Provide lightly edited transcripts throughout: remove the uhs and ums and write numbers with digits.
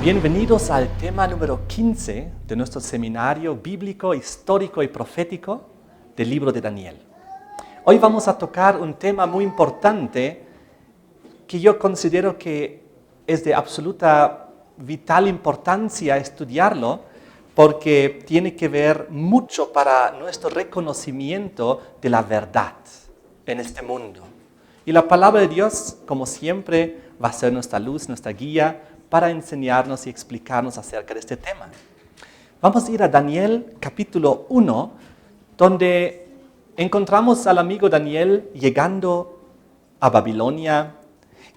Bienvenidos al tema número 15 de nuestro seminario bíblico, histórico y profético del libro de Daniel. Hoy vamos a tocar un tema muy importante que yo considero que es de absoluta vital importancia estudiarlo porque tiene que ver mucho para nuestro reconocimiento de la verdad en este mundo. Y la palabra de Dios, como siempre, va a ser nuestra luz, nuestra guía para enseñarnos y explicarnos acerca de este tema. Vamos a ir a Daniel capítulo 1, donde encontramos al amigo Daniel llegando a Babilonia.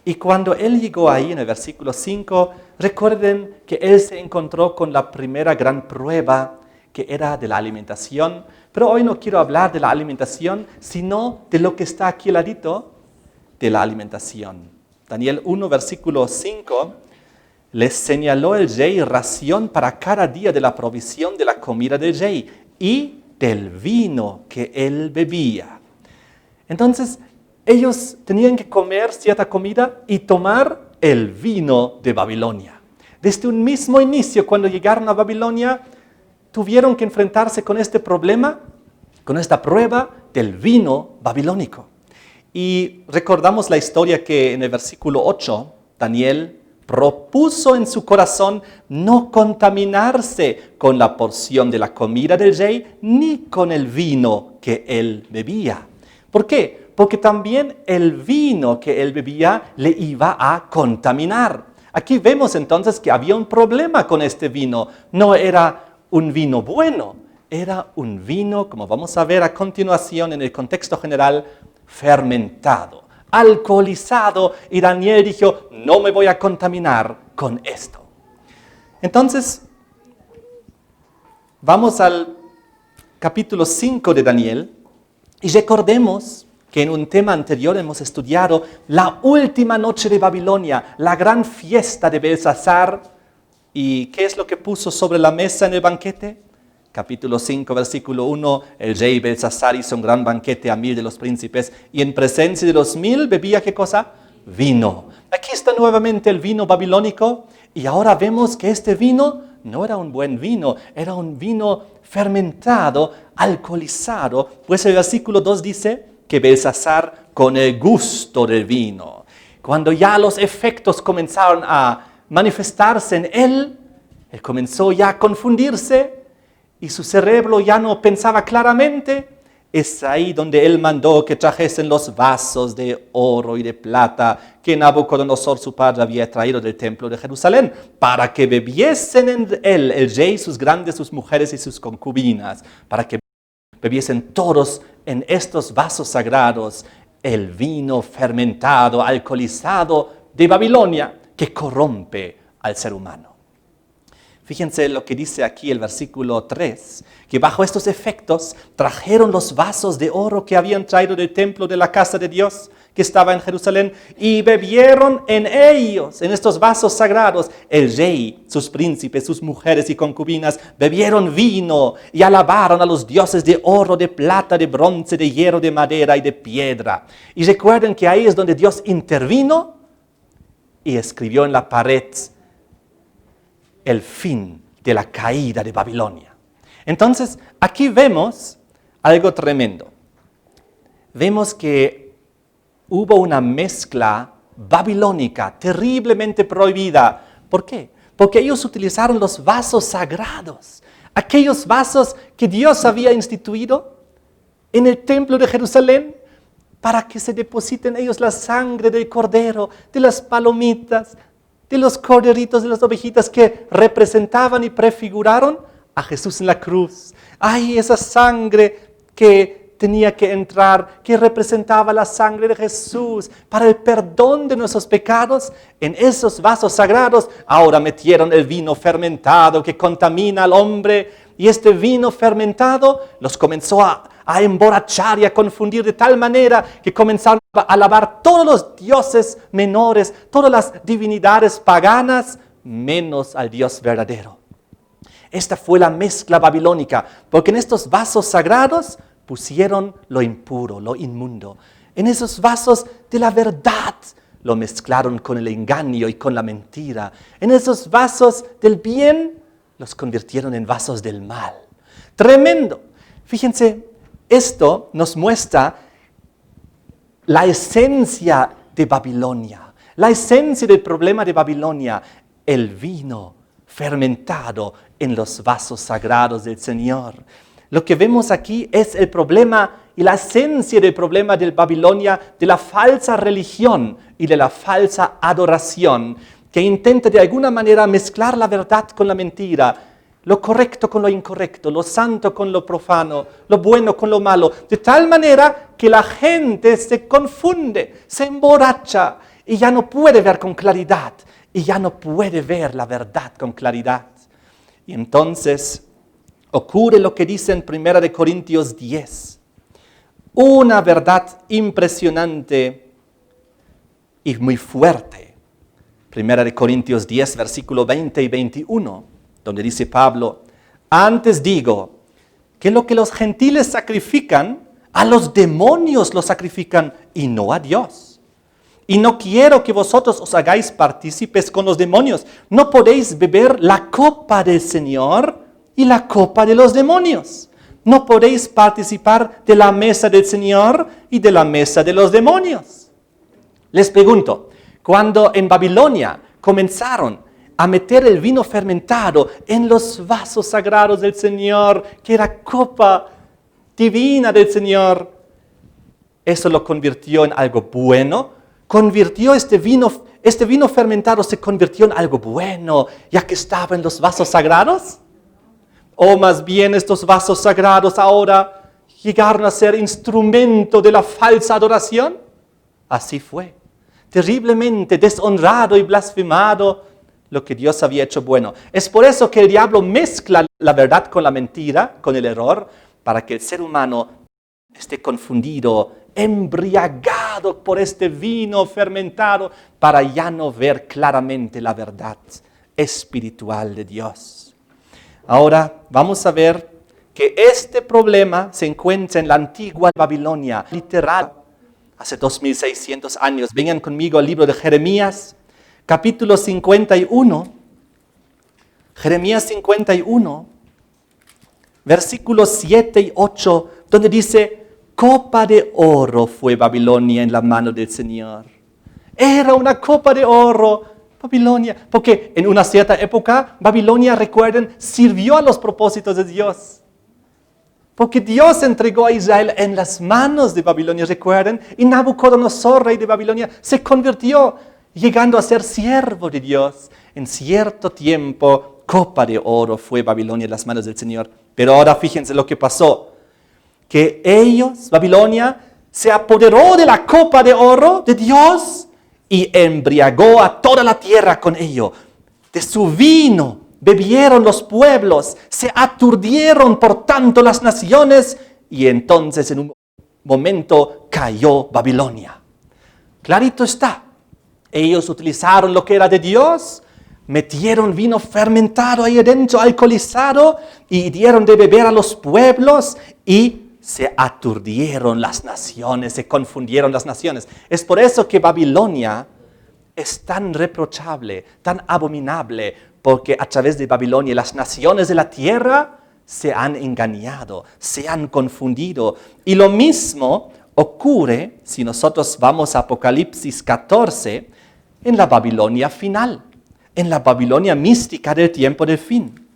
Y cuando él llegó ahí, en el versículo 5, recuerden que él se encontró con la primera gran prueba, que era de la alimentación. Pero hoy no quiero hablar de la alimentación, sino de lo que está aquí al ladito, de la alimentación. Daniel 1, versículo 5, les señaló el rey ración para cada día de la provisión de la comida del rey y del vino que él bebía. Entonces, ellos tenían que comer cierta comida y tomar el vino de Babilonia. Desde un mismo inicio, cuando llegaron a Babilonia, tuvieron que enfrentarse con este problema, con esta prueba del vino babilónico. Y recordamos la historia que en el versículo 8, Daniel propuso en su corazón no contaminarse con la porción de la comida del rey ni con el vino que él bebía. ¿Por qué? Porque también el vino que él bebía le iba a contaminar. Aquí vemos entonces que había un problema con este vino. No era un vino bueno, era un vino, como vamos a ver a continuación en el contexto general, fermentado, alcoholizado, y Daniel dijo, no me voy a contaminar con esto. Entonces, vamos al capítulo 5 de Daniel, y recordemos que en un tema anterior hemos estudiado la última noche de Babilonia, la gran fiesta de Belsasar, y ¿qué es lo que puso sobre la mesa en el banquete? Capítulo 5, versículo 1, el rey Belsasar hizo un gran banquete a 1000 de los príncipes y en presencia de los 1000 bebía, ¿qué cosa? Vino. Aquí está nuevamente el vino babilónico y ahora vemos que este vino no era un buen vino, era un vino fermentado, alcoholizado, pues el versículo 2 dice que Belsasar con el gusto del vino. Cuando ya los efectos comenzaron a manifestarse en él comenzó ya a confundirse, y su cerebro ya no pensaba claramente. Es ahí donde él mandó que trajesen los vasos de oro y de plata que Nabucodonosor su padre había traído del templo de Jerusalén, para que bebiesen en él el rey, sus grandes, sus mujeres y sus concubinas, para que bebiesen todos en estos vasos sagrados el vino fermentado, alcoholizado de Babilonia, que corrompe al ser humano. Fíjense lo que dice aquí el versículo 3, que bajo estos efectos trajeron los vasos de oro que habían traído del templo de la casa de Dios que estaba en Jerusalén y bebieron en ellos, en estos vasos sagrados, el rey, sus príncipes, sus mujeres y concubinas, bebieron vino y alabaron a los dioses de oro, de plata, de bronce, de hierro, de madera y de piedra. Y recuerden que ahí es donde Dios intervino y escribió en la pared el fin de la caída de Babilonia. Entonces, aquí vemos algo tremendo. Vemos que hubo una mezcla babilónica terriblemente prohibida. ¿Por qué? Porque ellos utilizaron los vasos sagrados, aquellos vasos que Dios había instituido en el templo de Jerusalén, para que se depositen ellos la sangre del cordero, de las palomitas, de los corderitos, de las ovejitas que representaban y prefiguraron a Jesús en la cruz. ¡Ay, esa sangre que tenía que entrar, que representaba la sangre de Jesús para el perdón de nuestros pecados! En esos vasos sagrados ahora metieron el vino fermentado que contamina al hombre, y este vino fermentado los comenzó a emborrachar y a confundir de tal manera que comenzaron a alabar todos los dioses menores, todas las divinidades paganas, menos al Dios verdadero. Esta fue la mezcla babilónica, porque en estos vasos sagrados pusieron lo impuro, lo inmundo. En esos vasos de la verdad lo mezclaron con el engaño y con la mentira. En esos vasos del bien, los convirtieron en vasos del mal. Tremendo. Fíjense, esto nos muestra la esencia de Babilonia, la esencia del problema de Babilonia, el vino fermentado en los vasos sagrados del Señor. Lo que vemos aquí es el problema y la esencia del problema de Babilonia, de la falsa religión y de la falsa adoración, que intenta de alguna manera mezclar la verdad con la mentira, lo correcto con lo incorrecto, lo santo con lo profano, lo bueno con lo malo, de tal manera que la gente se confunde, se emborracha y ya no puede ver con claridad, y ya no puede ver la verdad con claridad. Y entonces ocurre lo que dice en 1 Corintios 10, una verdad impresionante y muy fuerte. 1 Corintios 10, versículo 20 y 21. Donde dice Pablo, antes digo que lo que los gentiles sacrifican, a los demonios lo sacrifican y no a Dios. Y no quiero que vosotros os hagáis partícipes con los demonios. No podéis beber la copa del Señor y la copa de los demonios. No podéis participar de la mesa del Señor y de la mesa de los demonios. Les pregunto, cuando en Babilonia comenzaron a meter el vino fermentado en los vasos sagrados del Señor, que era copa divina del Señor, ¿eso lo convirtió en algo bueno? ¿Convirtió este vino fermentado se convirtió en algo bueno, ya que estaba en los vasos sagrados? ¿O más bien estos vasos sagrados ahora llegaron a ser instrumento de la falsa adoración? Así fue. Terriblemente deshonrado y blasfemado lo que Dios había hecho bueno. Es por eso que el diablo mezcla la verdad con la mentira, con el error, para que el ser humano esté confundido, embriagado por este vino fermentado, para ya no ver claramente la verdad espiritual de Dios. Ahora vamos a ver que este problema se encuentra en la antigua Babilonia, literal, hace 2600 años. Vengan conmigo al libro de Jeremías, capítulo 51, Jeremías 51, versículos 7 y 8, donde dice, copa de oro fue Babilonia en la mano del Señor. Era una copa de oro, Babilonia, porque en una cierta época, Babilonia, recuerden, sirvió a los propósitos de Dios. Porque Dios entregó a Israel en las manos de Babilonia, recuerden, y Nabucodonosor, rey de Babilonia, se convirtió, llegando a ser siervo de Dios. En cierto tiempo, copa de oro fue Babilonia en las manos del Señor. Pero ahora fíjense lo que pasó. Que ellos, Babilonia, se apoderó de la copa de oro de Dios y embriagó a toda la tierra con ello. De su vino bebieron los pueblos, se aturdieron por tanto las naciones y entonces en un momento cayó Babilonia. Clarito está. Ellos utilizaron lo que era de Dios, metieron vino fermentado ahí adentro, alcoholizado, y dieron de beber a los pueblos y se aturdieron las naciones, se confundieron las naciones. Es por eso que Babilonia es tan reprochable, tan abominable, porque a través de Babilonia las naciones de la tierra se han engañado, se han confundido. Y lo mismo ocurre si nosotros vamos a Apocalipsis 14, en la Babilonia final, en la Babilonia mística del tiempo del fin.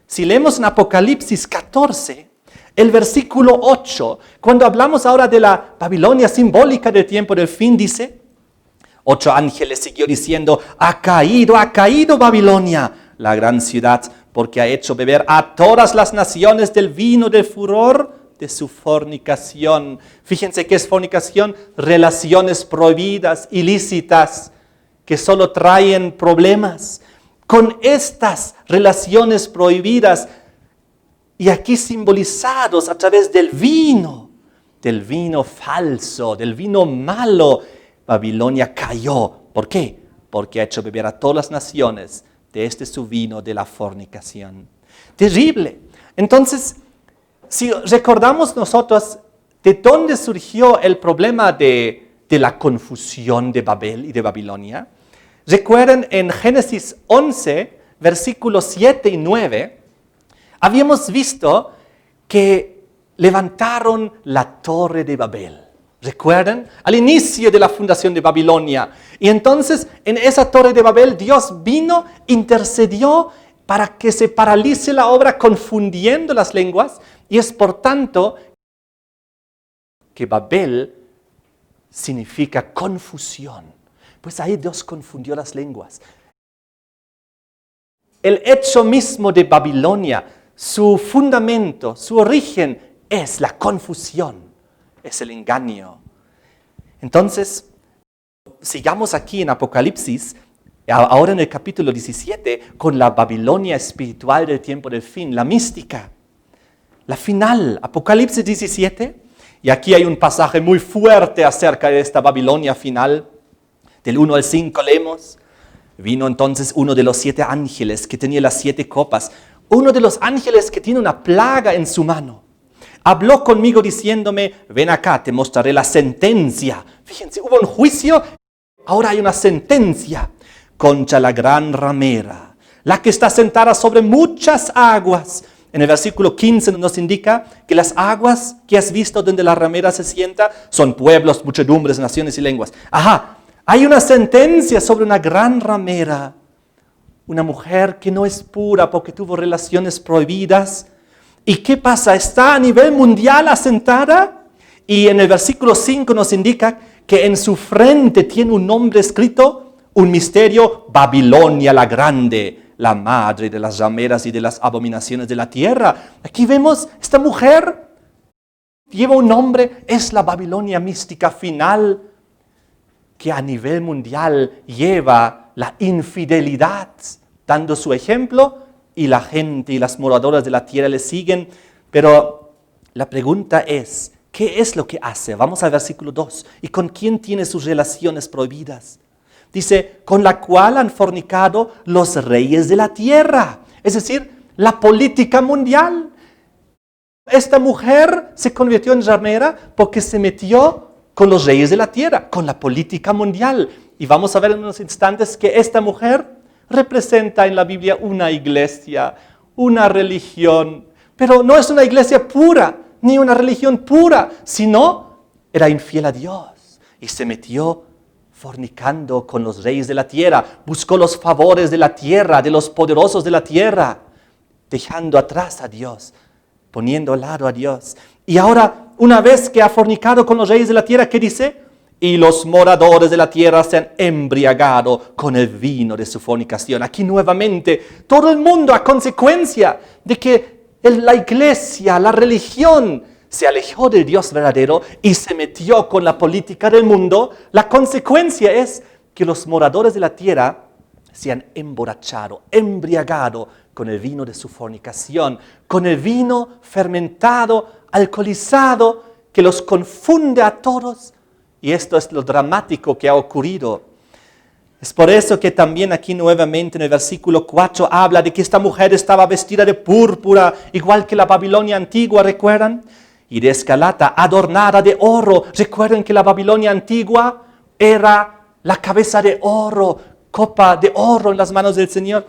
Si leemos en Apocalipsis 14, el versículo 8, cuando hablamos ahora de la Babilonia simbólica del tiempo del fin, dice, 8 ángeles siguió diciendo, ha caído Babilonia, la gran ciudad, porque ha hecho beber a todas las naciones del vino del furor de su fornicación. Fíjense qué es fornicación, relaciones prohibidas, ilícitas, que solo traen problemas. Con estas relaciones prohibidas, y aquí simbolizados a través del vino falso, del vino malo, Babilonia cayó. ¿Por qué? Porque ha hecho beber a todas las naciones de su vino de la fornicación. Terrible. Entonces, si recordamos nosotros de dónde surgió el problema de de la confusión de Babel y de Babilonia. Recuerden, en Génesis 11, versículos 7 y 9, habíamos visto que levantaron la torre de Babel. ¿Recuerdan? Al inicio de la fundación de Babilonia. Y entonces, en esa torre de Babel, Dios vino, intercedió para que se paralice la obra confundiendo las lenguas. Y es por tanto que Babel significa confusión. Pues ahí Dios confundió las lenguas. El hecho mismo de Babilonia, su fundamento, su origen es la confusión, es el engaño. Entonces, sigamos aquí en Apocalipsis, ahora en el capítulo 17, con la Babilonia espiritual del tiempo del fin, la mística, la final, Apocalipsis 17. Y aquí hay un pasaje muy fuerte acerca de esta Babilonia final. Del 1 al 5 leemos. Vino entonces uno de los 7 ángeles que tenía las 7 copas. Uno de los ángeles que tiene una plaga en su mano. Habló conmigo diciéndome, ven acá, te mostraré la sentencia. Fíjense, hubo un juicio, ahora hay una sentencia contra la gran ramera, la que está sentada sobre muchas aguas. En el versículo 15 nos indica que las aguas que has visto donde la ramera se sienta son pueblos, muchedumbres, naciones y lenguas. Ajá, hay una sentencia sobre una gran ramera, una mujer que no es pura porque tuvo relaciones prohibidas. ¿Y qué pasa? Está a nivel mundial asentada y en el versículo 5 nos indica que en su frente tiene un nombre escrito, un misterio, Babilonia la Grande, la madre de las rameras y de las abominaciones de la tierra. Aquí vemos, esta mujer lleva un nombre, es la Babilonia mística final, que a nivel mundial lleva la infidelidad, dando su ejemplo, y la gente y las moradoras de la tierra le siguen. Pero la pregunta es, ¿qué es lo que hace? Vamos al versículo 2. ¿Y con quién tiene sus relaciones prohibidas? Dice, con la cual han fornicado los reyes de la tierra. Es decir, la política mundial. Esta mujer se convirtió en ramera porque se metió con los reyes de la tierra, con la política mundial. Y vamos a ver en unos instantes que esta mujer representa en la Biblia una iglesia, una religión. Pero no es una iglesia pura, ni una religión pura, sino era infiel a Dios. Y se metió fornicando con los reyes de la tierra, buscó los favores de la tierra, de los poderosos de la tierra, dejando atrás a Dios, poniendo al lado a Dios. Y ahora, una vez que ha fornicado con los reyes de la tierra, ¿qué dice? Y los moradores de la tierra se han embriagado con el vino de su fornicación. Aquí nuevamente, todo el mundo a consecuencia de que la iglesia, la religión, se alejó del Dios verdadero y se metió con la política del mundo, la consecuencia es que los moradores de la tierra se han emborrachado, embriagado con el vino de su fornicación, con el vino fermentado, alcoholizado, que los confunde a todos. Y esto es lo dramático que ha ocurrido. Es por eso que también aquí nuevamente en el versículo 4 habla de que esta mujer estaba vestida de púrpura, igual que la Babilonia antigua, ¿recuerdan? Y de escarlata, adornada de oro. Recuerden que la Babilonia antigua era la cabeza de oro, copa de oro en las manos del Señor.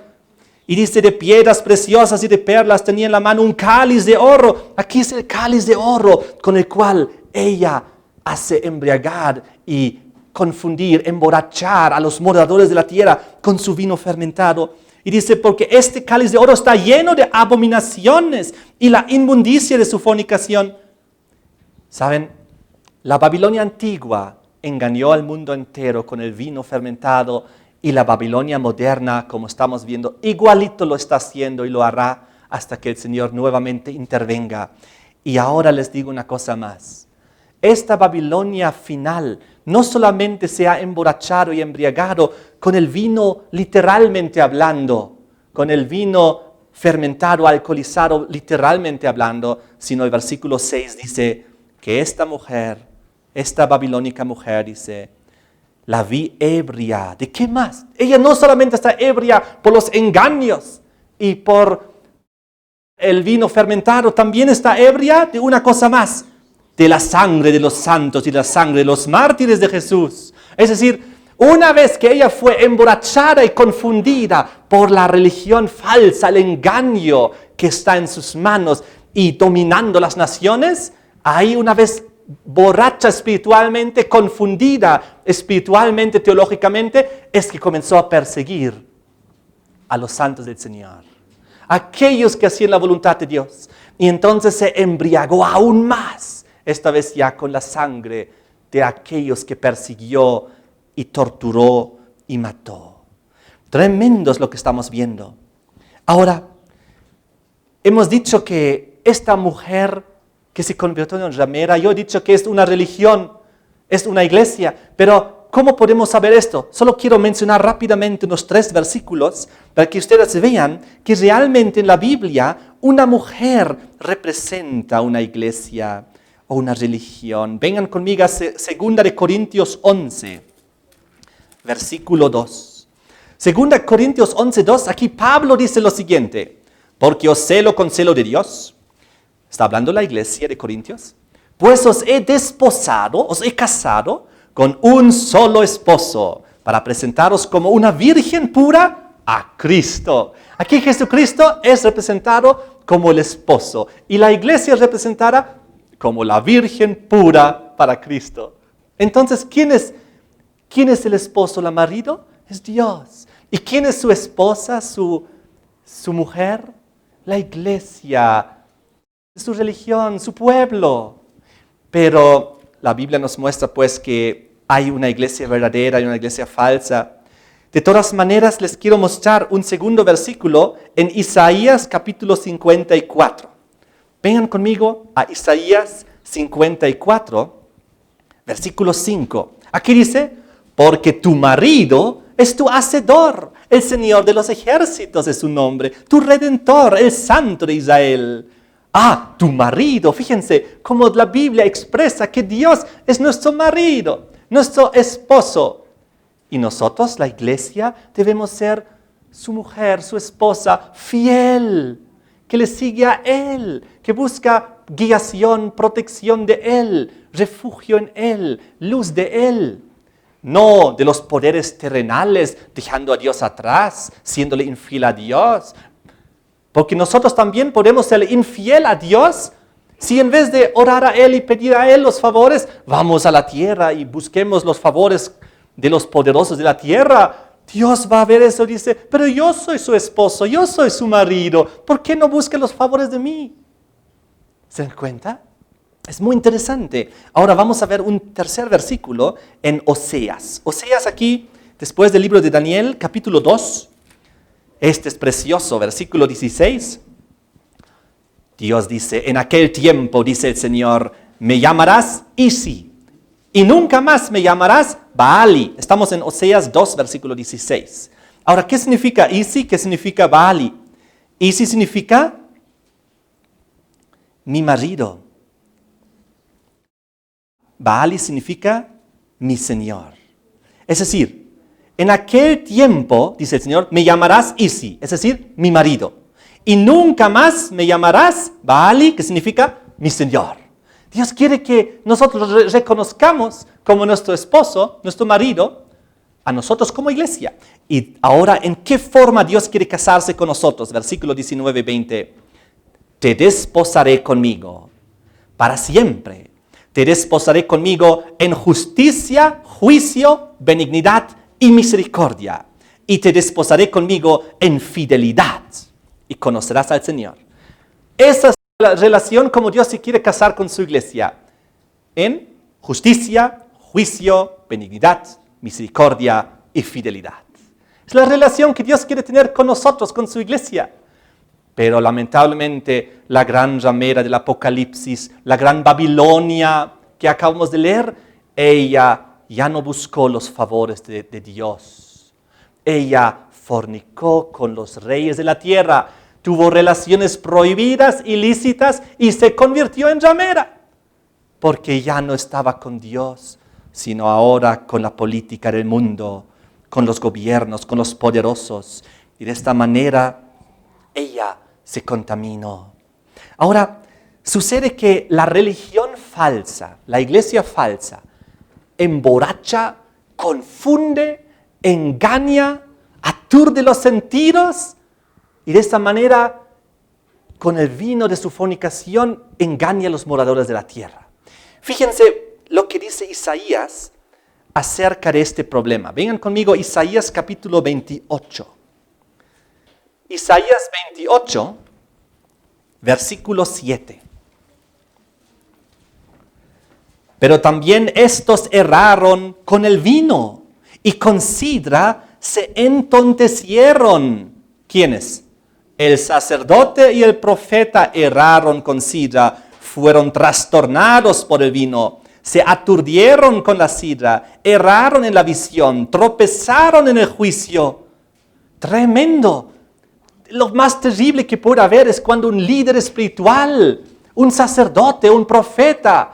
Y dice, de piedras preciosas y de perlas tenía en la mano un cáliz de oro. Aquí es el cáliz de oro con el cual ella hace embriagar y confundir, emborrachar a los moradores de la tierra con su vino fermentado. Y dice, porque este cáliz de oro está lleno de abominaciones y la inmundicia de su fornicación. ¿Saben? La Babilonia antigua engañó al mundo entero con el vino fermentado y la Babilonia moderna, como estamos viendo, igualito lo está haciendo y lo hará hasta que el Señor nuevamente intervenga. Y ahora les digo una cosa más. Esta Babilonia final no solamente se ha emborrachado y embriagado con el vino literalmente hablando, con el vino fermentado, alcoholizado literalmente hablando, sino el versículo 6 dice que esta mujer, esta babilónica mujer, dice, la vi ebria. ¿De qué más? Ella no solamente está ebria por los engaños y por el vino fermentado, también está ebria de una cosa más. de la sangre de los santos y de la sangre de los mártires de Jesús. Es decir, una vez que ella fue emborrachada y confundida por la religión falsa, el engaño que está en sus manos y dominando las naciones, ahí una vez borracha espiritualmente, confundida espiritualmente, teológicamente, es que comenzó a perseguir a los santos del Señor, aquellos que hacían la voluntad de Dios. Y entonces se embriagó aún más, esta vez ya con la sangre de aquellos que persiguió y torturó y mató. Tremendo es lo que estamos viendo. Ahora, hemos dicho que esta mujer que se convirtió en ramera, yo he dicho que es una religión, es una iglesia, pero ¿cómo podemos saber esto? Solo quiero mencionar rápidamente unos 3 versículos para que ustedes vean que realmente en la Biblia una mujer representa una iglesia o una religión. Vengan conmigo a 2 Corintios 11, versículo 2. 2 Corintios 11, 2, aquí Pablo dice lo siguiente: porque os celo con celo de Dios. Está hablando la iglesia de Corintios. Pues os he desposado, os he casado con un solo esposo, para presentaros como una virgen pura a Cristo. Aquí Jesucristo es representado como el esposo y la iglesia es representada como la virgen pura para Cristo. Entonces, ¿quién es el esposo, el marido? Es Dios. ¿Y quién es su esposa, su mujer? La iglesia, su religión, su pueblo. Pero la Biblia nos muestra pues que hay una iglesia verdadera y una iglesia falsa. De todas maneras, les quiero mostrar un segundo versículo en Isaías capítulo 54. Vengan conmigo a Isaías 54, versículo 5. Aquí dice: porque tu marido es tu hacedor, el Señor de los ejércitos es su nombre, tu Redentor, el Santo de Israel. Ah, tu marido, fíjense cómo la Biblia expresa que Dios es nuestro marido, nuestro esposo. Y nosotros, la iglesia, debemos ser su mujer, su esposa, fiel, que le sigue a Él, que busca guiación, protección de Él, refugio en Él, luz de Él. No de los poderes terrenales, dejando a Dios atrás, siéndole infiel a Dios. Porque nosotros también podemos ser infiel a Dios si en vez de orar a Él y pedir a Él los favores, vamos a la tierra y busquemos los favores de los poderosos de la tierra. Dios va a ver eso y dice: pero yo soy su esposo, yo soy su marido, ¿por qué no busca los favores de mí? ¿Se dan cuenta? Es muy interesante. Ahora vamos a ver un tercer versículo en Oseas. Oseas aquí, después del libro de Daniel, capítulo 2. Este es precioso, versículo 16. Dios dice: en aquel tiempo, dice el Señor, me llamarás Isi, y nunca más me llamarás Baali. Estamos en Oseas 2, versículo 16. Ahora, ¿qué significa Isi? ¿Qué significa Baali? Isi significa mi marido. Baali significa mi Señor. Es decir, en aquel tiempo, dice el Señor, me llamarás Isi, es decir, mi marido. Y nunca más me llamarás Baali, que significa mi Señor. Dios quiere que nosotros reconozcamos como nuestro esposo, nuestro marido, a nosotros como iglesia. Y ahora, ¿en qué forma Dios quiere casarse con nosotros? Versículo 19, 20. Te desposaré conmigo para siempre. Te desposaré conmigo en justicia, juicio, benignidad y misericordia. Y te desposaré conmigo en fidelidad. Y conocerás al Señor. Esa es la relación como Dios se quiere casar con su iglesia. En justicia, juicio, benignidad, misericordia y fidelidad. Es la relación que Dios quiere tener con nosotros, con su iglesia. Pero lamentablemente la gran ramera del Apocalipsis, la gran Babilonia que acabamos de leer, ella ya no buscó los favores de Dios. Ella fornicó con los reyes de la tierra, tuvo relaciones prohibidas, ilícitas y se convirtió en ramera. Porque ya no estaba con Dios, sino ahora con la política del mundo, con los gobiernos, con los poderosos. Y de esta manera ella se contaminó. Ahora, sucede que la religión falsa, la iglesia falsa, emborracha, confunde, engaña, aturde los sentidos y de esta manera, con el vino de su fornicación, engaña a los moradores de la tierra. Fíjense lo que dice Isaías acerca de este problema. Vengan conmigo, Isaías capítulo 28. Isaías 28, versículo 7. Pero también estos erraron con el vino y con sidra se entontecieron. ¿Quiénes? El sacerdote y el profeta erraron con sidra, fueron trastornados por el vino, se aturdieron con la sidra, erraron en la visión, tropezaron en el juicio. Tremendo. Lo más terrible que puede haber es cuando un líder espiritual, un sacerdote, un profeta,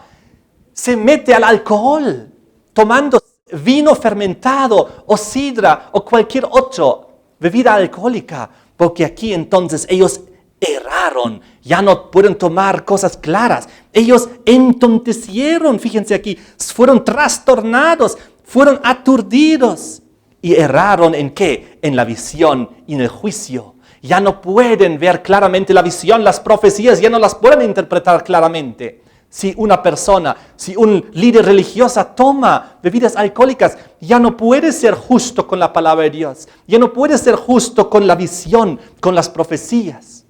se mete al alcohol, tomando vino fermentado o sidra o cualquier otra bebida alcohólica, porque aquí entonces ellos erraron, ya no pueden tomar cosas claras. Ellos entontecieron, fíjense aquí, fueron trastornados, fueron aturdidos y erraron ¿en qué? En la visión y en el juicio. Ya no pueden ver claramente la visión, las profecías ya no las pueden interpretar claramente. Si una persona, si un líder religioso toma bebidas alcohólicas, ya no puede ser justo con la palabra de Dios. Ya no puede ser justo con la visión, con las profecías.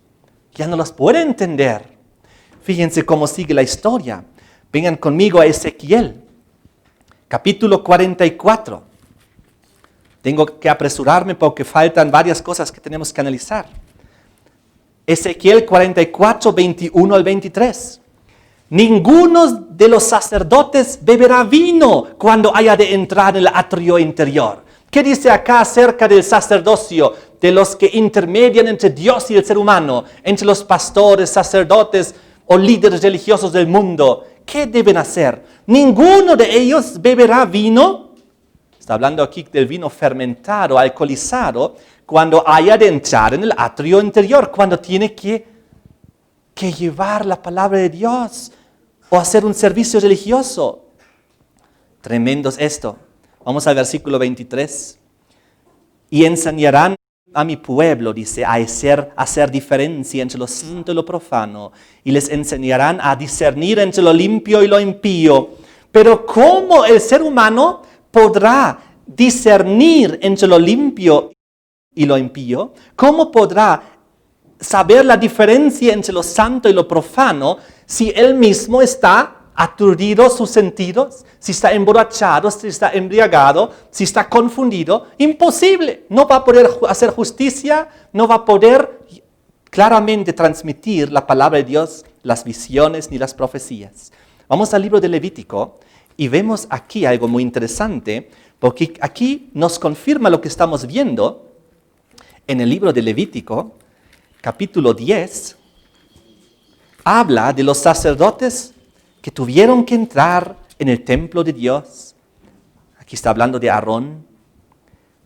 Ya no las puede entender. Fíjense cómo sigue la historia. Vengan conmigo a Ezequiel, capítulo 44. Tengo que apresurarme porque faltan varias cosas que tenemos que analizar. Ezequiel 44, 21 al 23. Ninguno de los sacerdotes beberá vino cuando haya de entrar en el atrio interior. ¿Qué dice acá acerca del sacerdocio, de los que intermedian entre Dios y el ser humano, entre los pastores, sacerdotes o líderes religiosos del mundo? ¿Qué deben hacer? Ninguno de ellos beberá vino. Está hablando aquí del vino fermentado, alcoholizado, cuando haya de entrar en el atrio interior, cuando tiene que llevar la palabra de Dios o hacer un servicio religioso. Tremendo es esto. Vamos al versículo 23. Y enseñarán a mi pueblo, dice, a hacer diferencia entre lo santo y lo profano, y les enseñarán a discernir entre lo limpio y lo impío. Pero ¿cómo el ser humano podrá discernir entre lo limpio y lo impío? ¿Cómo podrá saber la diferencia entre lo santo y lo profano si él mismo está aturdido sus sentidos, si está emborrachado, si está embriagado, si está confundido? Imposible. No va a poder hacer justicia, no va a poder claramente transmitir la palabra de Dios, las visiones ni las profecías. Vamos al libro de Levítico y vemos aquí algo muy interesante, porque aquí nos confirma lo que estamos viendo en el libro de Levítico, capítulo 10, habla de los sacerdotes que tuvieron que entrar en el templo de Dios. Aquí está hablando de Aarón,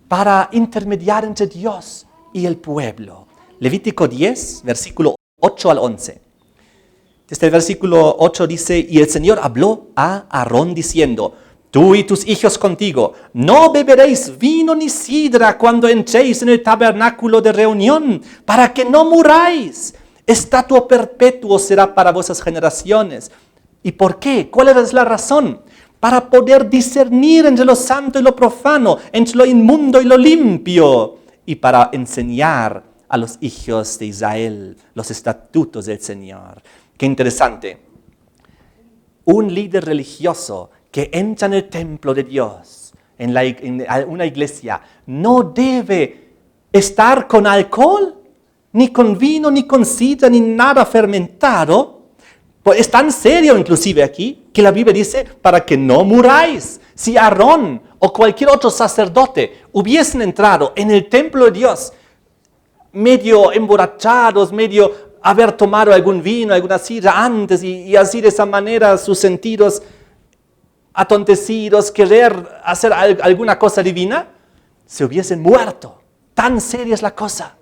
para intermediar entre Dios y el pueblo. Levítico 10, versículo 8 al 11. Desde el versículo 8 dice, y el Señor habló a Aarón diciendo, tú y tus hijos contigo, no beberéis vino ni sidra cuando entréis en el tabernáculo de reunión, para que no muráis. Estatuto perpetuo será para vuestras generaciones. ¿Y por qué? ¿Cuál es la razón? Para poder discernir entre lo santo y lo profano, entre lo inmundo y lo limpio, y para enseñar a los hijos de Israel los estatutos del Señor. Qué interesante. Un líder religioso que entra en el templo de Dios, en una iglesia, no debe estar con alcohol, ni con vino, ni con sidra, ni nada fermentado. Pues es tan serio inclusive aquí, que la Biblia dice, para que no muráis. Si Aarón o cualquier otro sacerdote hubiesen entrado en el templo de Dios, medio emborrachados, medio haber tomado algún vino, alguna sidra antes, y así de esa manera sus sentidos atontecidos, querer hacer alguna cosa divina, se hubiesen muerto. Tan seria es la cosa.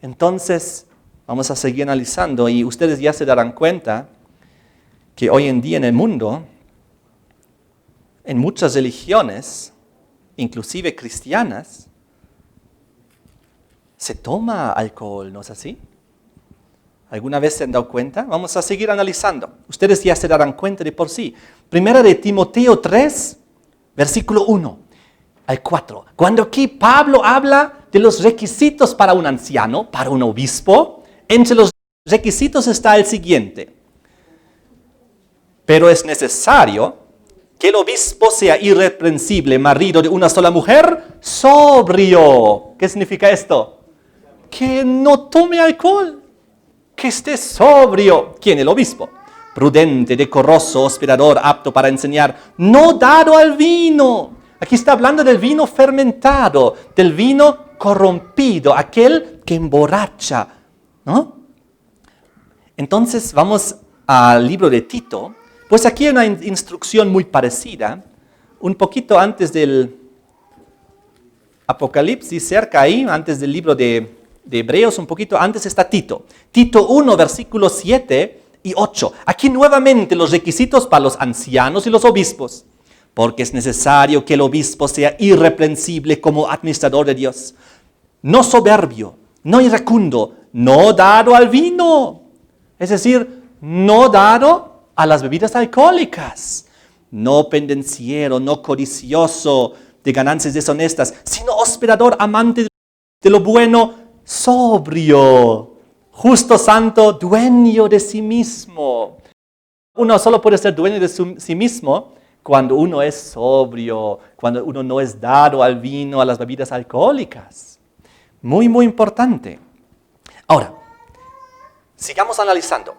Entonces, vamos a seguir analizando y ustedes ya se darán cuenta que hoy en día en el mundo, en muchas religiones, inclusive cristianas, se toma alcohol, ¿no es así? ¿Alguna vez se han dado cuenta? Vamos a seguir analizando. Ustedes ya se darán cuenta de por sí. Primera de Timoteo 3, versículo 1 al 4. Cuando aquí Pablo habla de los requisitos para un anciano, para un obispo, entre los requisitos está el siguiente. Pero es necesario que el obispo sea irreprensible, marido de una sola mujer, sobrio. ¿Qué significa esto? Que no tome alcohol. Que esté sobrio. ¿Quién? El obispo. Prudente, decoroso, hospedador, apto para enseñar, no dado al vino. Aquí está hablando del vino fermentado, del vino corrompido, aquel que emborracha, ¿no? Entonces vamos al libro de Tito. Pues aquí hay una instrucción muy parecida, un poquito antes del Apocalipsis, cerca ahí, antes del libro de Hebreos, un poquito antes está Tito. Tito 1, versículos 7 y 8. Aquí nuevamente los requisitos para los ancianos y los obispos. Porque es necesario que el obispo sea irreprensible como administrador de Dios. No soberbio, no iracundo, no dado al vino. Es decir, no dado a las bebidas alcohólicas. No pendenciero, no codicioso de ganancias deshonestas, sino hospedador, amante de lo bueno, sobrio, justo, santo, dueño de sí mismo. Uno solo puede ser dueño de sí mismo cuando uno es sobrio, cuando uno no es dado al vino, a las bebidas alcohólicas. Muy, muy importante. Ahora, sigamos analizando.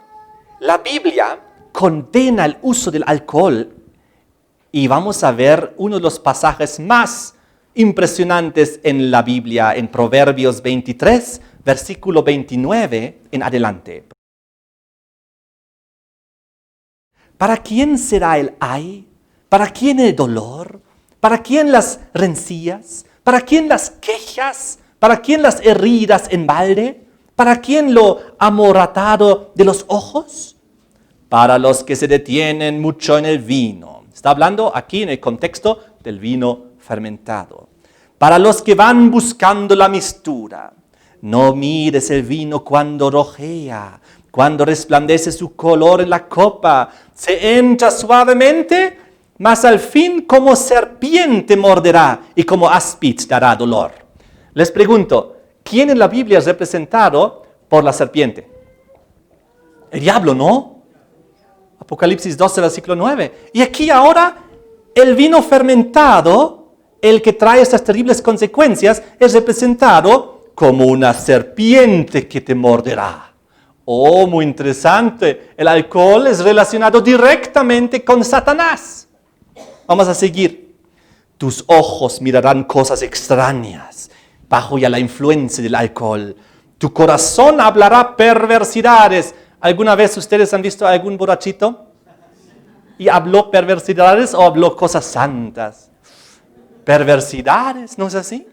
La Biblia condena el uso del alcohol y vamos a ver uno de los pasajes más impresionantes en la Biblia, en Proverbios 23, versículo 29 en adelante. ¿Para quién será el ay? ¿Para quién el dolor? ¿Para quién las rencillas? ¿Para quién las quejas? ¿Para quién las heridas en balde? ¿Para quién lo amoratado de los ojos? Para los que se detienen mucho en el vino. Está hablando aquí en el contexto del vino fermentado. Para los que van buscando la mistura. No mires el vino cuando rojea, cuando resplandece su color en la copa. Se entra suavemente, mas al fin como serpiente morderá y como áspid dará dolor. Les pregunto, ¿quién en la Biblia es representado por la serpiente? El diablo, ¿no? Apocalipsis 12, versículo 9. Y aquí ahora el vino fermentado, el que trae estas terribles consecuencias, es representado como una serpiente que te morderá. Oh, muy interesante. El alcohol es relacionado directamente con Satanás. Vamos a seguir. Tus ojos mirarán cosas extrañas bajo ya la influencia del alcohol. Tu corazón hablará perversidades. ¿Alguna vez ustedes han visto a algún borrachito? ¿Y habló perversidades o habló cosas santas? Perversidades, ¿no es así?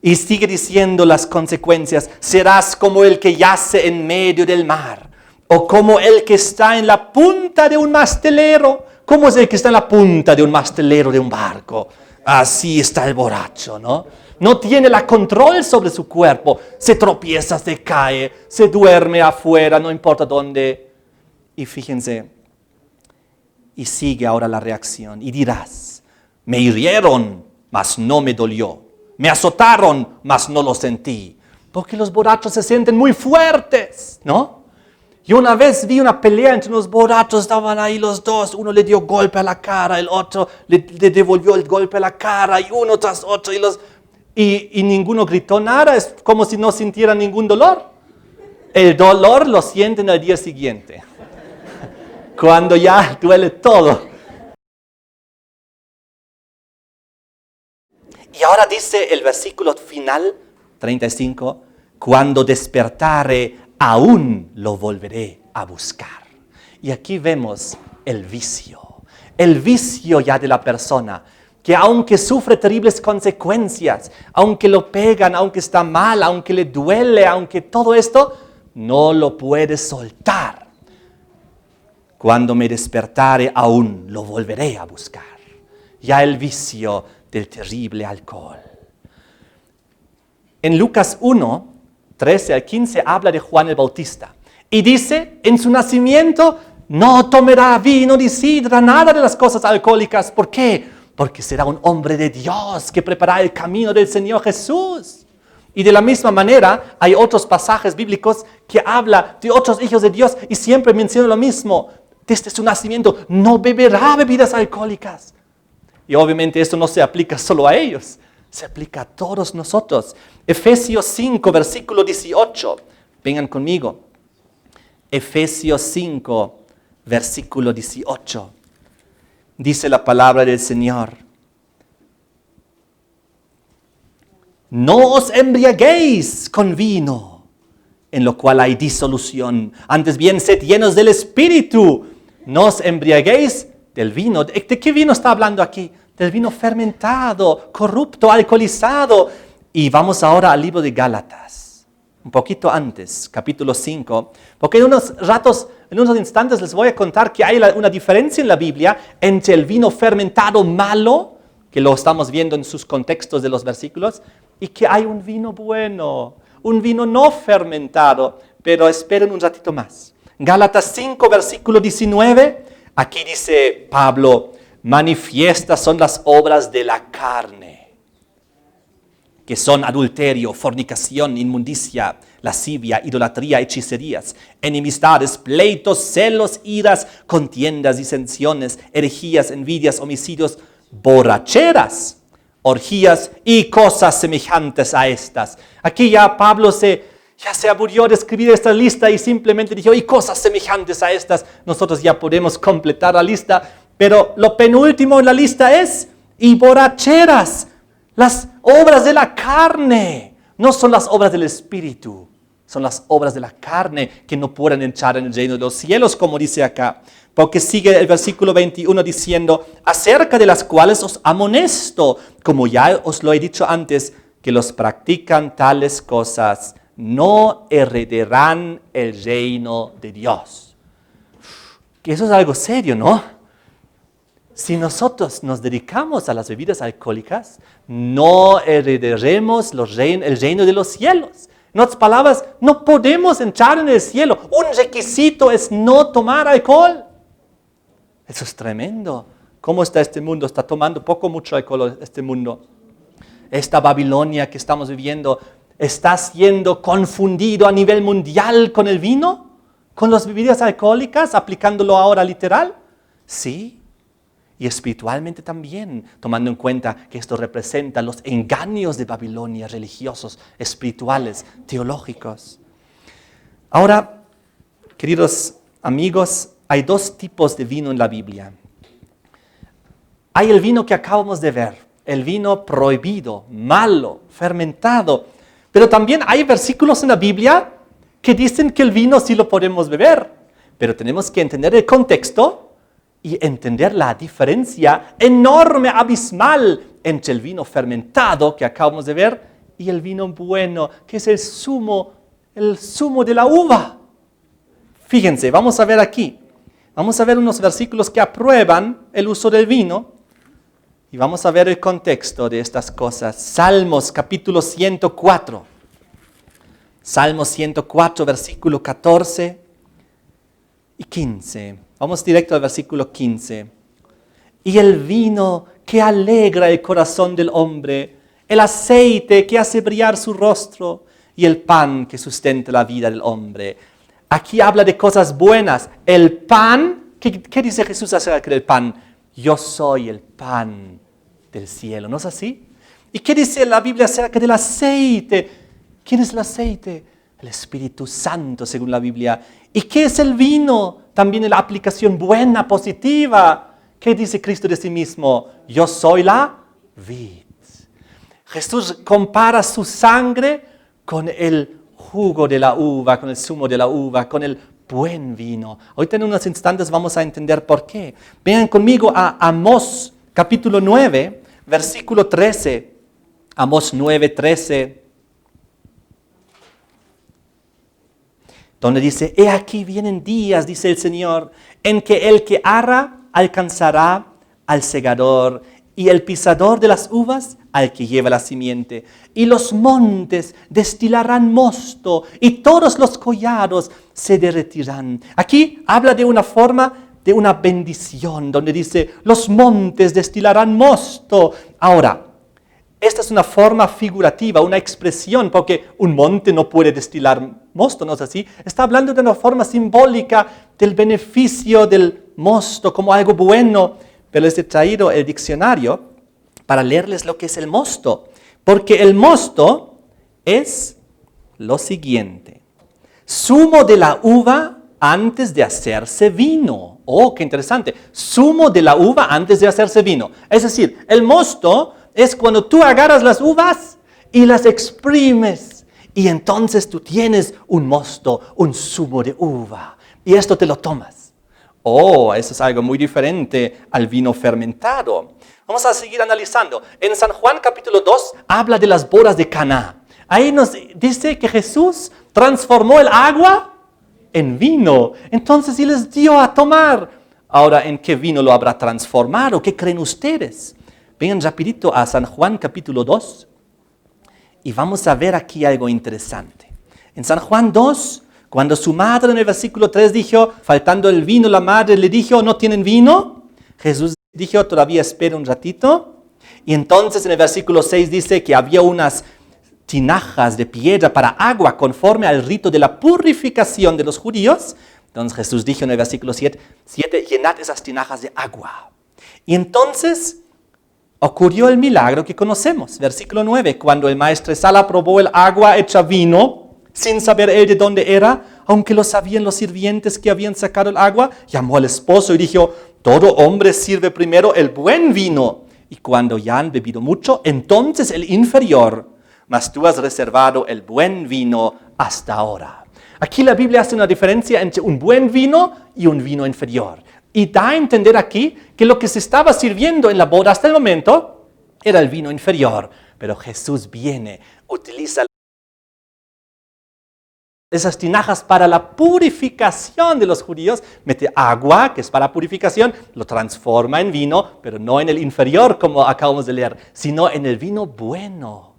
Y sigue diciendo las consecuencias. Serás como el que yace en medio del mar, o como el que está en la punta de un mastelero. ¿Cómo es el que está en la punta de un mastelero de un barco? Así está el borracho, ¿no? No tiene la control sobre su cuerpo. Se tropieza, se cae, se duerme afuera, no importa dónde. Y fíjense, y sigue ahora la reacción. Y dirás, me hirieron, mas no me dolió. Me azotaron, mas no lo sentí. Porque los borrachos se sienten muy fuertes, ¿no? Yo una vez vi una pelea entre unos borrachos, estaban ahí los dos, uno le dio golpe a la cara, el otro le devolvió el golpe a la cara, y uno tras otro, y ninguno gritó nada, es como si no sintieran ningún dolor. El dolor lo sienten al día siguiente, cuando ya duele todo. Y ahora dice el versículo final, 35, cuando despertare, aún lo volveré a buscar. Y aquí vemos el vicio ya de la persona, que aunque sufre terribles consecuencias, aunque lo pegan, aunque está mal, aunque le duele, aunque todo esto, no lo puede soltar. Cuando me despertare aún lo volveré a buscar. Ya el vicio del terrible alcohol. En Lucas 1, 13 al 15 habla de Juan el Bautista. Y dice, en su nacimiento no tomará vino ni sidra, nada de las cosas alcohólicas. ¿Por qué? Porque será un hombre de Dios que preparará el camino del Señor Jesús. Y de la misma manera hay otros pasajes bíblicos que hablan de otros hijos de Dios y siempre mencionan lo mismo. Desde su nacimiento no beberá bebidas alcohólicas. Y obviamente esto no se aplica solo a ellos, se aplica a todos nosotros. Efesios 5, versículo 18. Vengan conmigo. Efesios 5, versículo 18. Dice la palabra del Señor. No os embriaguéis con vino, en lo cual hay disolución. Antes bien, sed llenos del Espíritu. No os embriaguéis del vino. ¿De qué vino está hablando aquí? Del vino fermentado, corrupto, alcoholizado. Y vamos ahora al libro de Gálatas, un poquito antes, capítulo 5, porque en unos instantes les voy a contar que hay una diferencia en la Biblia entre el vino fermentado malo, que lo estamos viendo en sus contextos de los versículos, y que hay un vino bueno, un vino no fermentado. Pero esperen un ratito más. Gálatas 5, versículo 19, aquí dice Pablo, manifiestas son las obras de la carne, que son adulterio, fornicación, inmundicia, lascivia, idolatría, hechicerías, enemistades, pleitos, celos, iras, contiendas, disensiones, herejías, envidias, homicidios, borracheras, orgías y cosas semejantes a estas. Aquí ya Pablo ya se aburrió de escribir esta lista y simplemente dijo, y cosas semejantes a estas. Nosotros ya podemos completar la lista, pero lo penúltimo en la lista es, y borracheras, las obras de la carne. No son las obras del Espíritu, son las obras de la carne que no pueden entrar en el reino de los cielos, como dice acá. Porque sigue el versículo 21 diciendo, acerca de las cuales os amonesto, como ya os lo he dicho antes, que los practican tales cosas no heredarán el reino de Dios. Que eso es algo serio, ¿no? Si nosotros nos dedicamos a las bebidas alcohólicas, no heredaremos el reino de los cielos. En otras palabras, no podemos entrar en el cielo. Un requisito es no tomar alcohol. Eso es tremendo. ¿Cómo está este mundo? Está tomando mucho alcohol este mundo. Esta Babilonia que estamos viviendo está siendo confundido a nivel mundial con el vino, con las bebidas alcohólicas, aplicándolo ahora literal. Sí, y espiritualmente también, tomando en cuenta que esto representa los engaños de Babilonia, religiosos, espirituales, teológicos. Ahora, queridos amigos, hay dos tipos de vino en la Biblia. Hay el vino que acabamos de ver, el vino prohibido, malo, fermentado. Pero también hay versículos en la Biblia que dicen que el vino sí lo podemos beber. Pero tenemos que entender el contexto y entender la diferencia enorme, abismal, entre el vino fermentado que acabamos de ver y el vino bueno, que es el zumo de la uva. Fíjense, vamos a ver aquí. Vamos a ver unos versículos que aprueban el uso del vino y vamos a ver el contexto de estas cosas. Salmos capítulo 104. Salmos 104, versículo 14 y 15. Vamos directo al versículo 15. Y el vino que alegra el corazón del hombre, el aceite que hace brillar su rostro y el pan que sustenta la vida del hombre. Aquí habla de cosas buenas. El pan, ¿qué dice Jesús acerca del pan? Yo soy el pan del cielo, ¿no es así? ¿Y qué dice la Biblia acerca del aceite? ¿Quién es el aceite? El Espíritu Santo, según la Biblia. ¿Y qué es el vino? También en la aplicación buena, positiva. ¿Qué dice Cristo de sí mismo? Yo soy la vid. Jesús compara su sangre con el jugo de la uva, con el zumo de la uva, con el buen vino. Ahorita en unos instantes vamos a entender por qué. Vean conmigo a Amós, capítulo 9, versículo 13. Amós 9, 13. donde dice, he aquí vienen días, dice el Señor, en que el que arra alcanzará al segador y el pisador de las uvas al que lleva la simiente. Y los montes destilarán mosto y todos los collados se derretirán. Aquí habla de una forma de una bendición, donde dice, los montes destilarán mosto. Ahora, esta es una forma figurativa, una expresión, porque un monte no puede destilar mosto, ¿no es así? Está hablando de una forma simbólica del beneficio del mosto como algo bueno. Pero les he traído el diccionario para leerles lo que es el mosto. Porque el mosto es lo siguiente. Zumo de la uva antes de hacerse vino. Oh, qué interesante. Zumo de la uva antes de hacerse vino. Es decir, el mosto es cuando tú agarras las uvas y las exprimes. Y entonces tú tienes un mosto, un zumo de uva. Y esto te lo tomas. Oh, eso es algo muy diferente al vino fermentado. Vamos a seguir analizando. En San Juan capítulo 2 habla de las bodas de Caná. Ahí nos dice que Jesús transformó el agua en vino. Entonces, y les dio a tomar. Ahora, ¿en qué vino lo habrá transformado? ¿Qué creen ustedes? Vengan rapidito a San Juan capítulo 2 y vamos a ver aquí algo interesante. En San Juan 2, cuando su madre en el versículo 3 dijo, faltando el vino, la madre le dijo, ¿no tienen vino? Jesús dijo, todavía espera un ratito. Y entonces en el versículo 6 dice que había unas tinajas de piedra para agua conforme al rito de la purificación de los judíos. Entonces Jesús dijo en el versículo 7, llenad esas tinajas de agua. Y entonces ocurrió el milagro que conocemos. Versículo 9, cuando el maestresala probó el agua hecha vino, sin saber él de dónde era, aunque lo sabían los sirvientes que habían sacado el agua, llamó al esposo y dijo, todo hombre sirve primero el buen vino, y cuando ya han bebido mucho, entonces el inferior, mas tú has reservado el buen vino hasta ahora. Aquí la Biblia hace una diferencia entre un buen vino y un vino inferior. Y da a entender aquí que lo que se estaba sirviendo en la boda hasta el momento era el vino inferior. Pero Jesús viene, utiliza esas tinajas para la purificación de los judíos, mete agua, que es para purificación, lo transforma en vino, pero no en el inferior, como acabamos de leer, sino en el vino bueno.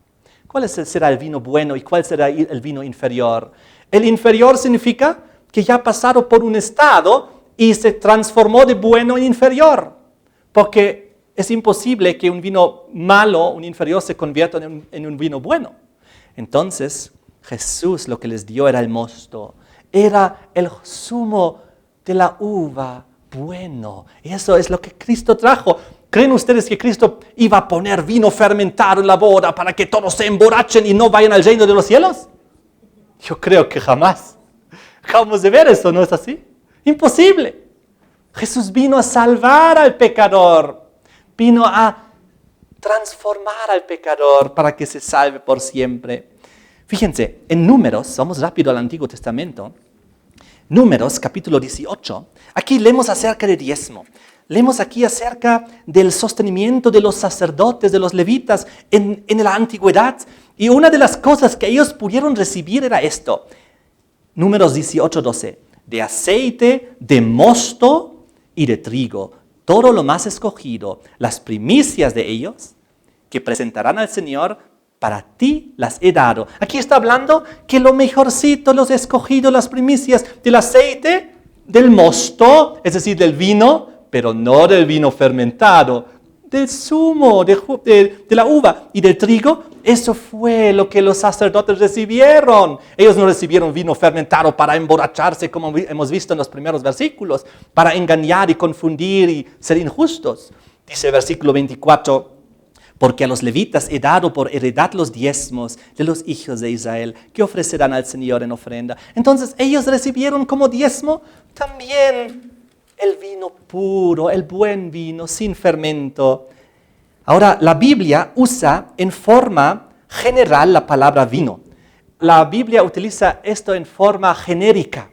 ¿Cuál será el vino bueno y cuál será el vino inferior? El inferior significa que ya ha pasado por un estado y se transformó de bueno en inferior, porque es imposible que un vino malo, un inferior, se convierta en un vino bueno. Entonces, Jesús lo que les dio era el mosto, era el zumo de la uva bueno. Eso es lo que Cristo trajo. ¿Creen ustedes que Cristo iba a poner vino fermentado en la boda para que todos se emborrachen y no vayan al reino de los cielos? Yo creo que jamás. Acabamos de ver eso, ¿no es así? Imposible. Jesús vino a salvar al pecador, vino a transformar al pecador para que se salve por siempre. Fíjense, en Números, vamos rápido al Antiguo Testamento, Números capítulo 18, aquí leemos acerca del diezmo. Leemos aquí acerca del sostenimiento de los sacerdotes, de los levitas en la antigüedad. Y una de las cosas que ellos pudieron recibir era esto. Números 18:12. De aceite, de mosto y de trigo. Todo lo más escogido, las primicias de ellos, que presentarán al Señor, para ti las he dado. Aquí está hablando que lo mejorcito, los escogidos, las primicias del aceite, del mosto, es decir, del vino, pero no del vino fermentado, del zumo, de la uva y del trigo. Eso fue lo que los sacerdotes recibieron. Ellos no recibieron vino fermentado para emborracharse, como hemos visto en los primeros versículos, para engañar y confundir y ser injustos. Dice el versículo 24, porque a los levitas he dado por heredad los diezmos de los hijos de Israel, que ofrecerán al Señor en ofrenda. Entonces ellos recibieron como diezmo también el vino puro, el buen vino, sin fermento. Ahora, la Biblia usa en forma general la palabra vino. La Biblia utiliza esto en forma genérica.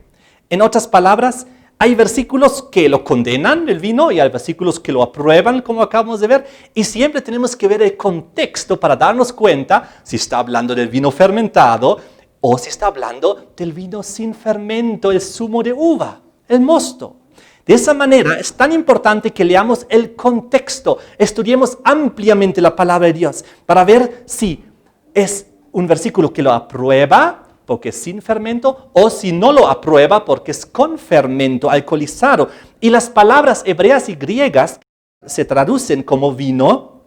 En otras palabras, hay versículos que lo condenan, el vino, y hay versículos que lo aprueban, como acabamos de ver. Y siempre tenemos que ver el contexto para darnos cuenta si está hablando del vino fermentado o si está hablando del vino sin fermento, el zumo de uva, el mosto. De esa manera es tan importante que leamos el contexto, estudiemos ampliamente la palabra de Dios para ver si es un versículo que lo aprueba porque es sin fermento o si no lo aprueba porque es con fermento, alcoholizado. Y las palabras hebreas y griegas se traducen como vino,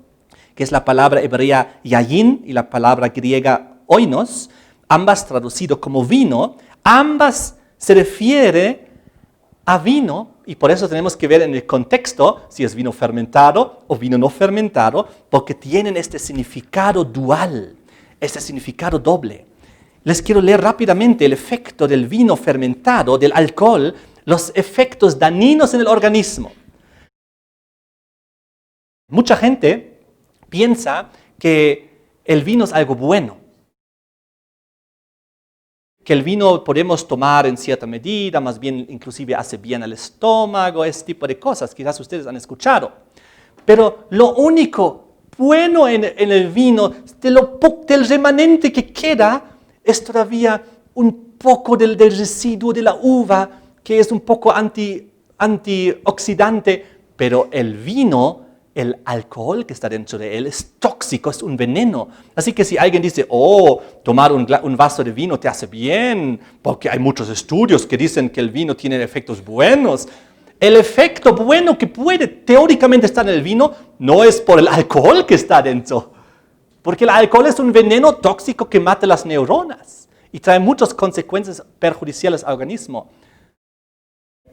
que es la palabra hebrea yayin y la palabra griega oinos, ambas traducido como vino, ambas se refiere a vino, y por eso tenemos que ver en el contexto si es vino fermentado o vino no fermentado, porque tienen este significado dual, este significado doble. Les quiero leer rápidamente el efecto del vino fermentado, del alcohol, los efectos dañinos en el organismo. Mucha gente piensa que el vino es algo bueno, que el vino podemos tomar en cierta medida, más bien inclusive hace bien al estómago, ese tipo de cosas, quizás ustedes han escuchado. Pero lo único bueno en el vino, del remanente que queda, es todavía un poco del residuo de la uva, que es un poco antioxidante, pero el vino, el alcohol que está dentro de él es tóxico, es un veneno. Así que si alguien dice, tomar un vaso de vino te hace bien, porque hay muchos estudios que dicen que el vino tiene efectos buenos, el efecto bueno que puede teóricamente estar en el vino no es por el alcohol que está dentro, porque el alcohol es un veneno tóxico que mata las neuronas y trae muchas consecuencias perjudiciales al organismo.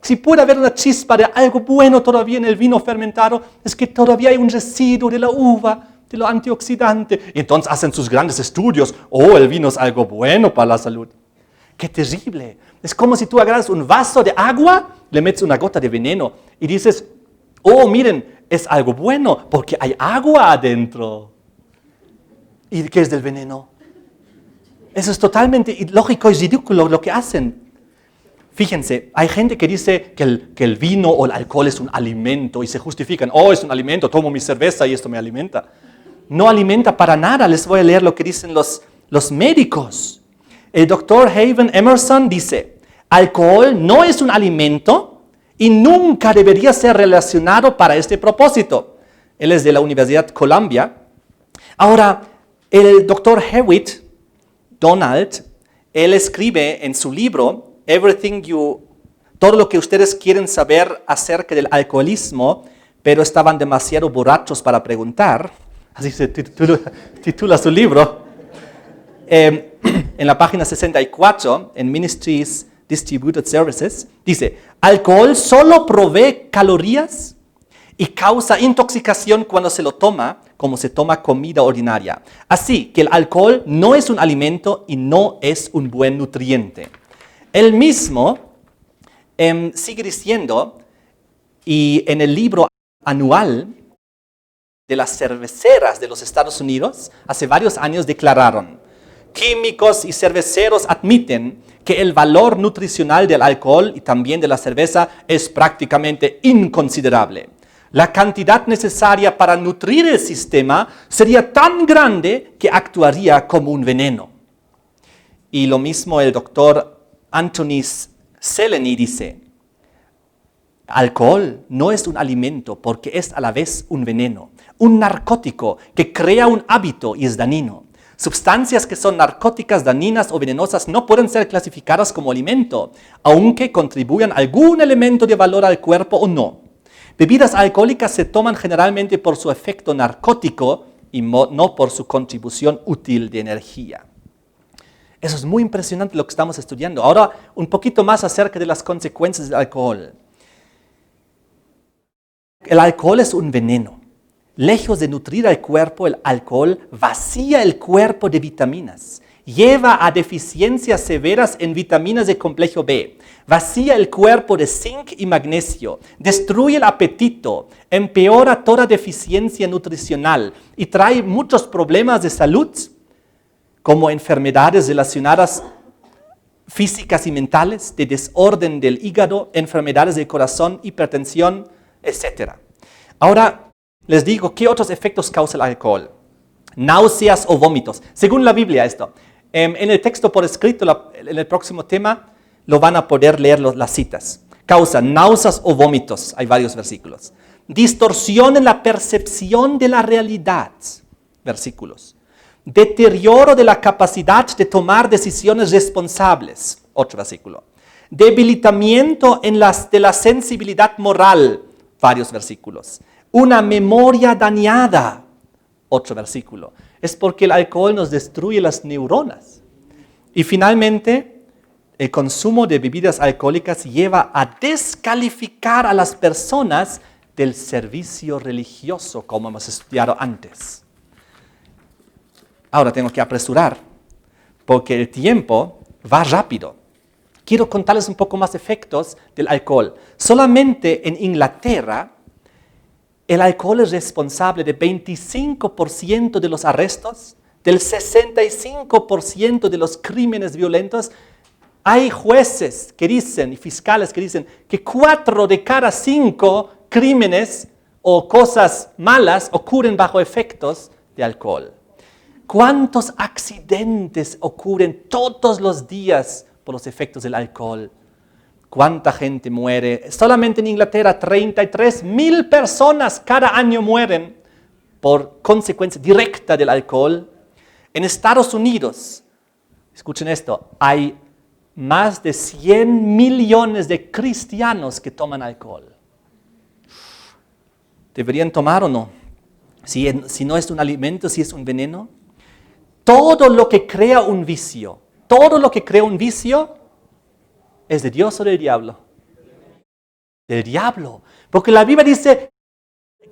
Si puede haber una chispa de algo bueno todavía en el vino fermentado, es que todavía hay un residuo de la uva, de lo antioxidante. Y entonces hacen sus grandes estudios. El vino es algo bueno para la salud. ¡Qué terrible! Es como si tú agarras un vaso de agua, le metes una gota de veneno y dices, miren, es algo bueno porque hay agua adentro. ¿Y qué es del veneno? Eso es totalmente ilógico y ridículo lo que hacen. Fíjense, hay gente que dice que el vino o el alcohol es un alimento y se justifican, es un alimento, tomo mi cerveza y esto me alimenta. No alimenta para nada, les voy a leer lo que dicen los médicos. El doctor Haven Emerson dice, alcohol no es un alimento y nunca debería ser relacionado para este propósito. Él es de la Universidad Columbia. Ahora, el doctor Hewitt Donald, él escribe en su libro, todo lo que ustedes quieren saber acerca del alcoholismo, pero estaban demasiado borrachos para preguntar, así se titula su libro, en la página 64, en Ministries Distributed Services, dice, alcohol solo provee calorías y causa intoxicación cuando se lo toma, como se toma comida ordinaria. Así que el alcohol no es un alimento y no es un buen nutriente. Él mismo sigue diciendo, y en el libro anual de las cerveceras de los Estados Unidos, hace varios años declararon, químicos y cerveceros admiten que el valor nutricional del alcohol y también de la cerveza es prácticamente inconsiderable. La cantidad necesaria para nutrir el sistema sería tan grande que actuaría como un veneno. Y lo mismo el doctor Anthony Seleny dice, alcohol no es un alimento porque es a la vez un veneno, un narcótico que crea un hábito y es dañino. Sustancias que son narcóticas, dañinas o venenosas no pueden ser clasificadas como alimento, aunque contribuyan algún elemento de valor al cuerpo o no. Bebidas alcohólicas se toman generalmente por su efecto narcótico y no por su contribución útil de energía. Eso es muy impresionante lo que estamos estudiando. Ahora, un poquito más acerca de las consecuencias del alcohol. El alcohol es un veneno. Lejos de nutrir al cuerpo, el alcohol vacía el cuerpo de vitaminas. Lleva a deficiencias severas en vitaminas de complejo B. Vacía el cuerpo de zinc y magnesio. Destruye el apetito. Empeora toda deficiencia nutricional. Y trae muchos problemas de salud, como enfermedades relacionadas físicas y mentales, de desorden del hígado, enfermedades del corazón, hipertensión, etc. Ahora, les digo, ¿qué otros efectos causa el alcohol? Náuseas o vómitos. Según la Biblia esto, En el texto por escrito, en el próximo tema, lo van a poder leer las citas. Causa náuseas o vómitos, hay varios versículos. Distorsión en la percepción de la realidad, versículos. Deterioro de la capacidad de tomar decisiones responsables, otro versículo. Debilitamiento de la sensibilidad moral, varios versículos. Una memoria dañada, otro versículo. Es porque el alcohol nos destruye las neuronas. Y finalmente, el consumo de bebidas alcohólicas lleva a descalificar a las personas del servicio religioso, como hemos estudiado antes. Ahora tengo que apresurar, porque el tiempo va rápido. Quiero contarles un poco más efectos del alcohol. Solamente en Inglaterra, el alcohol es responsable de 25% de los arrestos, del 65% de los crímenes violentos. Hay jueces que dicen, y fiscales que dicen, que 4 de cada 5 crímenes o cosas malas ocurren bajo efectos de alcohol. ¿Cuántos accidentes ocurren todos los días por los efectos del alcohol? ¿Cuánta gente muere? Solamente en Inglaterra 33,000 personas cada año mueren por consecuencia directa del alcohol. En Estados Unidos, escuchen esto, hay más de 100 millones de cristianos que toman alcohol. ¿Deberían tomar o no? Si no es un alimento, si es un veneno. Todo lo que crea un vicio, ¿es de Dios o del diablo? Del diablo. Porque la Biblia dice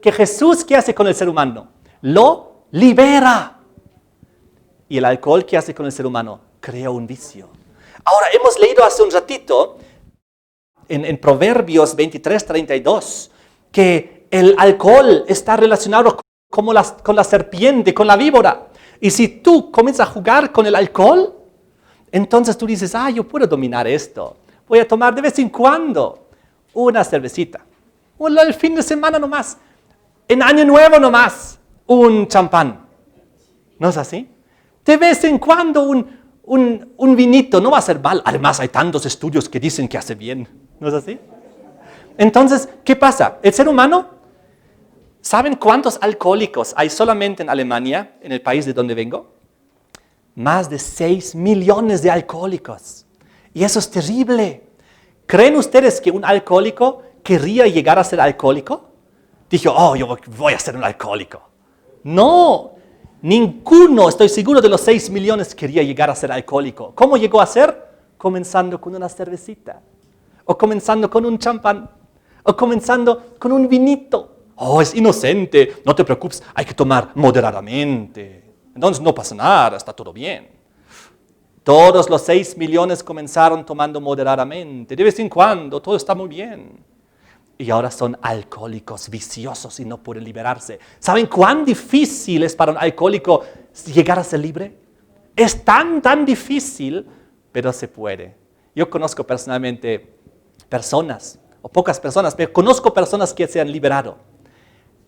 que Jesús, ¿qué hace con el ser humano? Lo libera. Y el alcohol, ¿qué hace con el ser humano? Crea un vicio. Ahora, hemos leído hace un ratito, en Proverbios 23:32, que el alcohol está relacionado con la serpiente, con la víbora. Y si tú comienzas a jugar con el alcohol, entonces tú dices, yo puedo dominar esto. Voy a tomar de vez en cuando una cervecita. O el fin de semana nomás. En Año Nuevo nomás, un champán. ¿No es así? De vez en cuando un vinito, no va a ser mal. Además hay tantos estudios que dicen que hace bien. ¿No es así? Entonces, ¿qué pasa? El ser humano, ¿saben cuántos alcohólicos hay solamente en Alemania, en el país de donde vengo? Más de 6 millones de alcohólicos. Y eso es terrible. ¿Creen ustedes que un alcohólico querría llegar a ser alcohólico? Dijo, yo voy a ser un alcohólico. No, ninguno, estoy seguro, de los 6 millones quería llegar a ser alcohólico. ¿Cómo llegó a ser? Comenzando con una cervecita. O comenzando con un champán. O comenzando con un vinito. Es inocente, no te preocupes, hay que tomar moderadamente. Entonces no pasa nada, está todo bien. Todos los 6 millones comenzaron tomando moderadamente. De vez en cuando, todo está muy bien. Y ahora son alcohólicos viciosos y no pueden liberarse. ¿Saben cuán difícil es para un alcohólico llegar a ser libre? Es tan difícil, pero se puede. Yo conozco personalmente personas, o pocas personas, pero conozco personas que se han liberado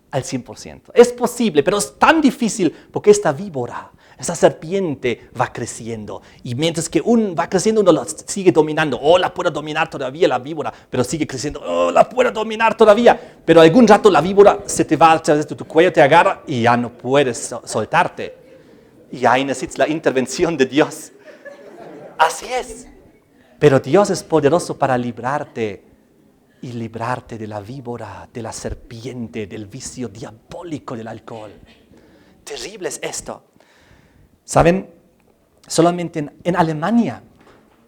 al 100%. Es posible, pero es tan difícil porque esta víbora, esta serpiente va creciendo. Y mientras que va creciendo, uno la sigue dominando. La puedo dominar todavía la víbora, pero sigue creciendo. La puedo dominar todavía. Pero algún rato la víbora se te va a través de tu cuello, te agarra y ya no puedes soltarte. Y ahí necesitas la intervención de Dios. Así es. Pero Dios es poderoso para librarte. Y librarte de la víbora, de la serpiente, del vicio diabólico del alcohol. Terrible es esto. ¿Saben? Solamente en Alemania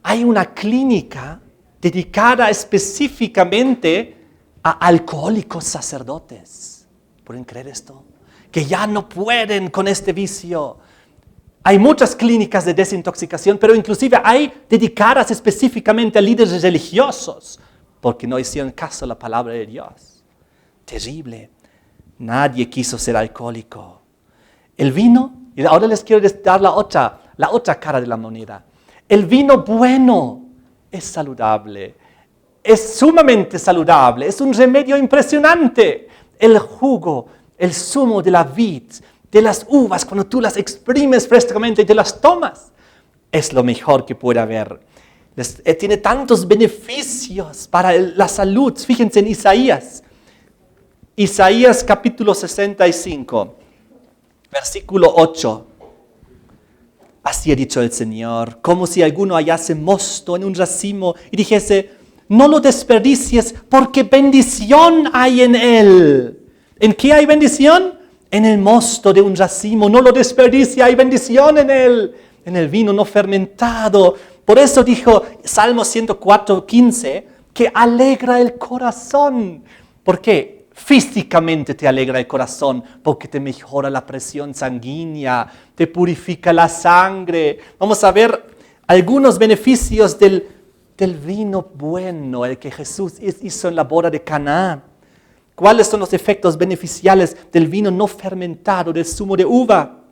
hay una clínica dedicada específicamente a alcohólicos sacerdotes. ¿Pueden creer esto? Que ya no pueden con este vicio. Hay muchas clínicas de desintoxicación, pero inclusive hay dedicadas específicamente a líderes religiosos, porque no hicieron caso a la palabra de Dios. Terrible. Nadie quiso ser alcohólico. El vino, y ahora les quiero dar la otra cara de la moneda. El vino bueno es saludable. Es sumamente saludable. Es un remedio impresionante. El jugo, el zumo de la vid, de las uvas, cuando tú las exprimes frescamente y te las tomas. es lo mejor que puede haber. Tiene tantos beneficios para la salud. Fíjense en Isaías. Isaías capítulo 65, versículo 8. Así ha dicho el Señor, como si alguno hallase mosto en un racimo y dijese, no lo desperdicies porque bendición hay en él. ¿En qué hay bendición? En el mosto de un racimo. No lo desperdicie, hay bendición en él. En el vino no fermentado. Por eso dijo Salmo 104:15 que alegra el corazón. ¿Por qué? Físicamente te alegra el corazón porque te mejora la presión sanguínea, te purifica la sangre. Vamos a ver algunos beneficios del vino bueno, el que Jesús hizo en la boda de Caná. ¿Cuáles son los efectos beneficiales del vino no fermentado, del zumo de uva?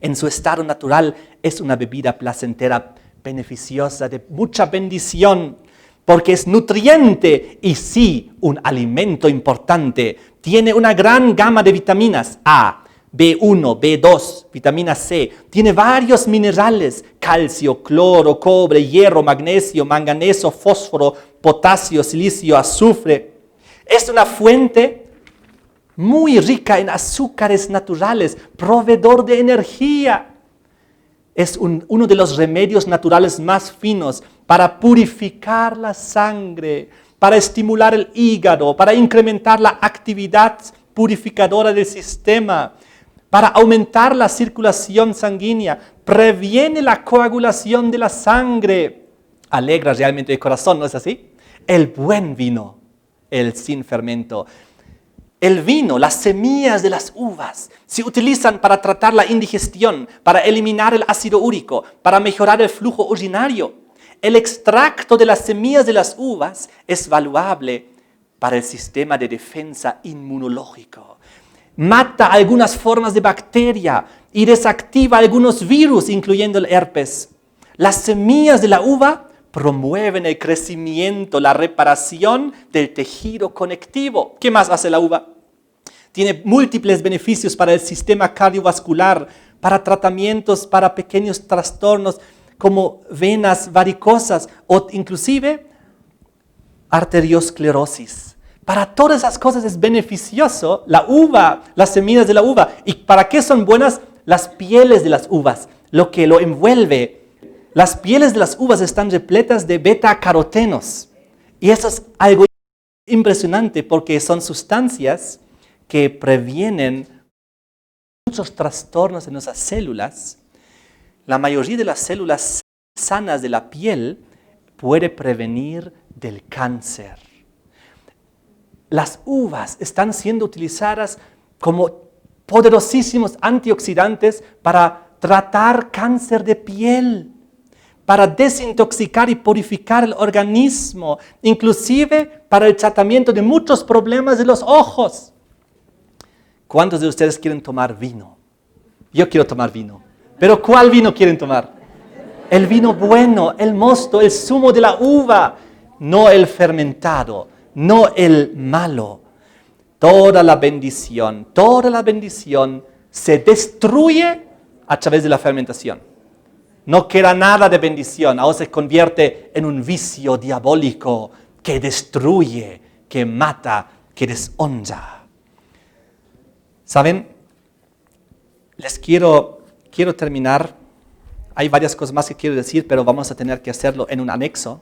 En su estado natural es una bebida placentera, beneficiosa, de mucha bendición, porque es nutriente y sí, un alimento importante. Tiene una gran gama de vitaminas A, B1, B2, vitamina C. Tiene varios minerales, calcio, cloro, cobre, hierro, magnesio, manganeso, fósforo, potasio, silicio, azufre. Es una fuente muy rica en azúcares naturales, proveedor de energía. Es uno de los remedios naturales más finos para purificar la sangre, para estimular el hígado, para incrementar la actividad purificadora del sistema, para aumentar la circulación sanguínea, previene la coagulación de la sangre, alegra realmente el corazón, ¿no es así? El buen vino, el sin fermento. El vino, las semillas de las uvas, se utilizan para tratar la indigestión, para eliminar el ácido úrico, para mejorar el flujo urinario. El extracto de las semillas de las uvas es valuable para el sistema de defensa inmunológico. Mata algunas formas de bacteria y desactiva algunos virus, incluyendo el herpes. Las semillas de la uva promueven el crecimiento, la reparación del tejido conectivo. ¿Qué más hace la uva? Tiene múltiples beneficios para el sistema cardiovascular, para tratamientos, para pequeños trastornos como venas varicosas o inclusive arteriosclerosis. Para todas esas cosas es beneficioso la uva, las semillas de la uva. ¿Y para qué son buenas? Las pieles de las uvas, lo que lo envuelve. Las pieles de las uvas están repletas de beta-carotenos. Y eso es algo impresionante porque son sustancias que previenen muchos trastornos en nuestras células. La mayoría de las células sanas de la piel puede prevenir del cáncer. Las uvas están siendo utilizadas como poderosísimos antioxidantes para tratar cáncer de piel, para desintoxicar y purificar el organismo, inclusive para el tratamiento de muchos problemas de los ojos. ¿Cuántos de ustedes quieren tomar vino? Yo quiero tomar vino. ¿Pero cuál vino quieren tomar? El vino bueno, el mosto, el zumo de la uva, no el fermentado, no el malo. Toda la bendición se destruye a través de la fermentación. No queda nada de bendición, ahora se convierte en un vicio diabólico que destruye, que mata, que deshonra. ¿Saben? Les quiero terminar. Hay varias cosas más que quiero decir, pero vamos a tener que hacerlo en un anexo.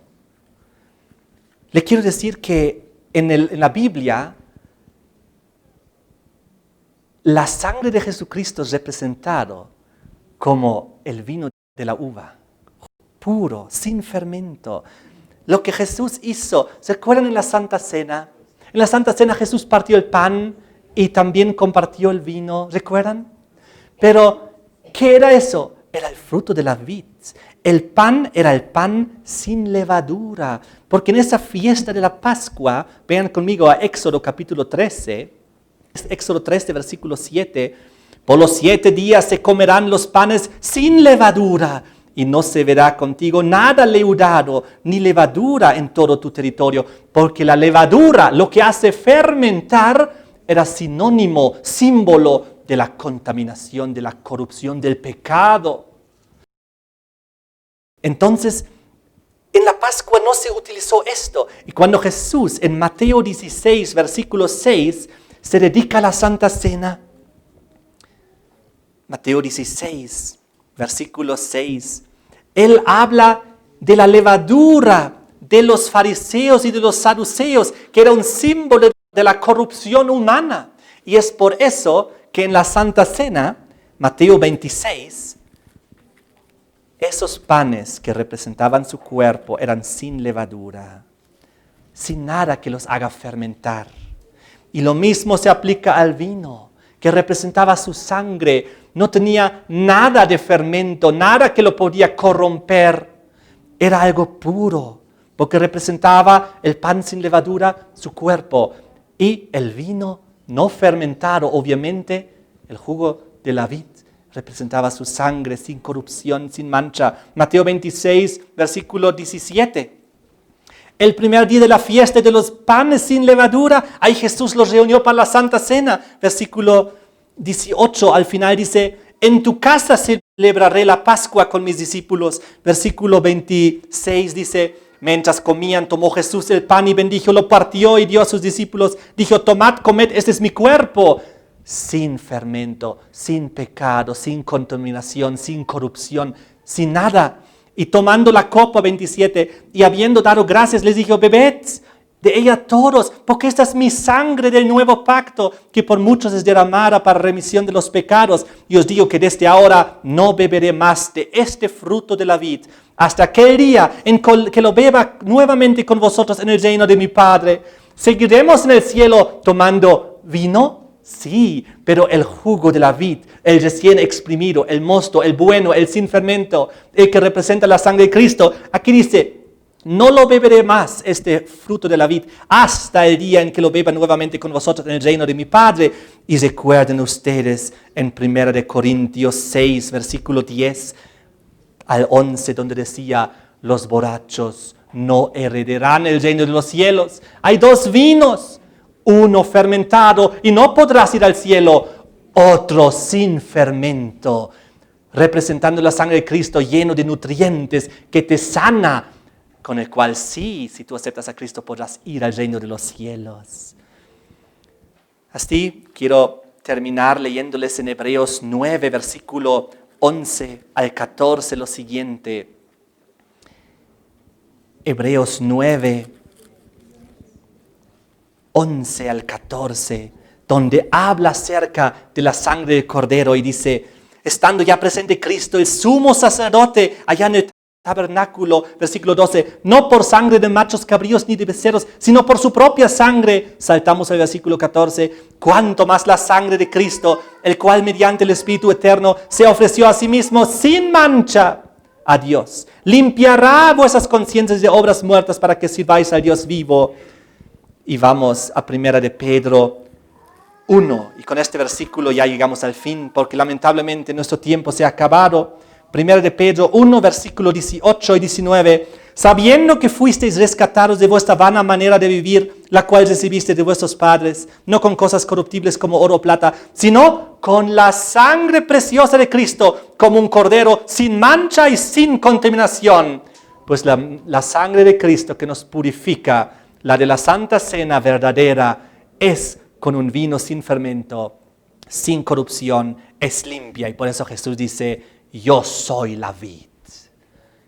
Les quiero decir que en la Biblia, la sangre de Jesucristo es representado como el vino de la uva, puro, sin fermento. Lo que Jesús hizo, ¿se acuerdan en la Santa Cena? En la Santa Cena Jesús partió el pan y también compartió el vino, ¿recuerdan? Pero, ¿qué era eso? Era el fruto de la vid. El pan era el pan sin levadura, porque en esa fiesta de la Pascua, vean conmigo a Éxodo capítulo 13, Éxodo 13, versículo 7, por los 7 días se comerán los panes sin levadura, y no se verá contigo nada leudado, ni levadura en todo tu territorio, porque la levadura, lo que hace fermentar, era sinónimo, símbolo de la contaminación, de la corrupción, del pecado. Entonces, en la Pascua no se utilizó esto. Y cuando Jesús en Mateo 16, versículo 6, se dedica a la Santa Cena, Mateo 16, versículo 6, Él habla de la levadura de los fariseos y de los saduceos, que era un símbolo de la corrupción humana. Y es por eso que en la Santa Cena, Mateo 26, esos panes que representaban su cuerpo eran sin levadura, sin nada que los haga fermentar. Y lo mismo se aplica al vino, que representaba su sangre. No tenía nada de fermento, nada que lo podía corromper. Era algo puro, porque representaba el pan sin levadura, su cuerpo. Y el vino no fermentado, obviamente, el jugo de la vid, representaba su sangre sin corrupción, sin mancha. Mateo 26, versículo 17. El primer día de la fiesta de los panes sin levadura, ahí Jesús los reunió para la Santa Cena. Versículo 18, al final dice, en tu casa celebraré la Pascua con mis discípulos. Versículo 26 dice, mientras comían, tomó Jesús el pan y bendijo, lo partió y dio a sus discípulos. Dijo, tomad, comed, este es mi cuerpo. Sin fermento, sin pecado, sin contaminación, sin corrupción, sin nada. Y tomando la copa, 27, y habiendo dado gracias, les dijo, bebed de ella todos, porque esta es mi sangre del nuevo pacto, que por muchos es derramada para remisión de los pecados. Y os digo que desde ahora no beberé más de este fruto de la vid, hasta aquel día en que lo beba nuevamente con vosotros en el reino de mi Padre. ¿Seguiremos en el cielo tomando vino? Sí, pero el jugo de la vid, el recién exprimido, el mosto, el bueno, el sin fermento, el que representa la sangre de Cristo. Aquí dice, no lo beberé más, este fruto de la vid, hasta el día en que lo beba nuevamente con vosotros en el reino de mi Padre. Y recuerden ustedes en 1 Corintios 6, versículo 10 al 11, donde decía, los borrachos no heredarán el reino de los cielos. Hay dos vinos, uno fermentado y no podrás ir al cielo, otro sin fermento, representando la sangre de Cristo lleno de nutrientes que te sana, con el cual sí, si tú aceptas a Cristo, podrás ir al reino de los cielos. Así quiero terminar leyéndoles en Hebreos 9, versículo 11 al 14, lo siguiente. Hebreos 9, 11 al 14, donde habla acerca de la sangre del Cordero y dice, estando ya presente Cristo, el sumo sacerdote, allá en el tabernáculo, versículo 12, no por sangre de machos cabríos ni de becerros, sino por su propia sangre. Saltamos al versículo 14, cuanto más la sangre de Cristo, el cual mediante el Espíritu Eterno se ofreció a sí mismo sin mancha a Dios. Limpiará vuestras conciencias de obras muertas para que sirváis al Dios vivo. Y vamos a 1 de Pedro 1, y con este versículo ya llegamos al fin, porque lamentablemente nuestro tiempo se ha acabado. 1 de Pedro 1, versículo 18 y 19, sabiendo que fuisteis rescatados de vuestra vana manera de vivir, la cual recibisteis de vuestros padres, no con cosas corruptibles como oro o plata, sino con la sangre preciosa de Cristo, como un cordero sin mancha y sin contaminación. Pues la sangre de Cristo que nos purifica, la de la Santa Cena verdadera, es con un vino sin fermento, sin corrupción, es limpia. Y por eso Jesús dice, yo soy la vid,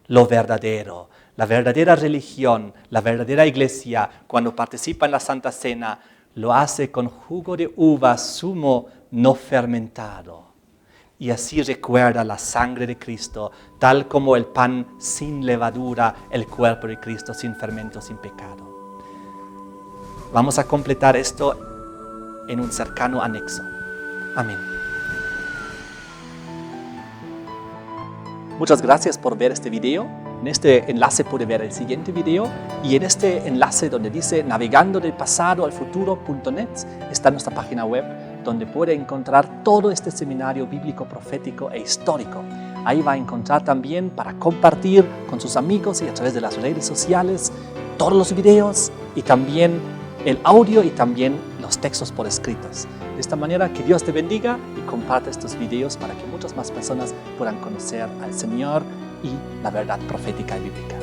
lo verdadero. La verdadera religión, la verdadera iglesia, cuando participa en la Santa Cena, lo hace con jugo de uva zumo no fermentado. Y así recuerda la sangre de Cristo, tal como el pan sin levadura, el cuerpo de Cristo sin fermento, sin pecado. Vamos a completar esto en un cercano anexo. Amén. Muchas gracias por ver este video. En este enlace puede ver el siguiente video y en este enlace donde dice navegando del pasado al futuro.net está nuestra página web donde puede encontrar todo este seminario bíblico, profético e histórico. Ahí va a encontrar también para compartir con sus amigos y a través de las redes sociales todos los videos y también el audio y también los textos por escritos. De esta manera, que Dios te bendiga y comparte estos videos para que muchas más personas puedan conocer al Señor y la verdad profética y bíblica.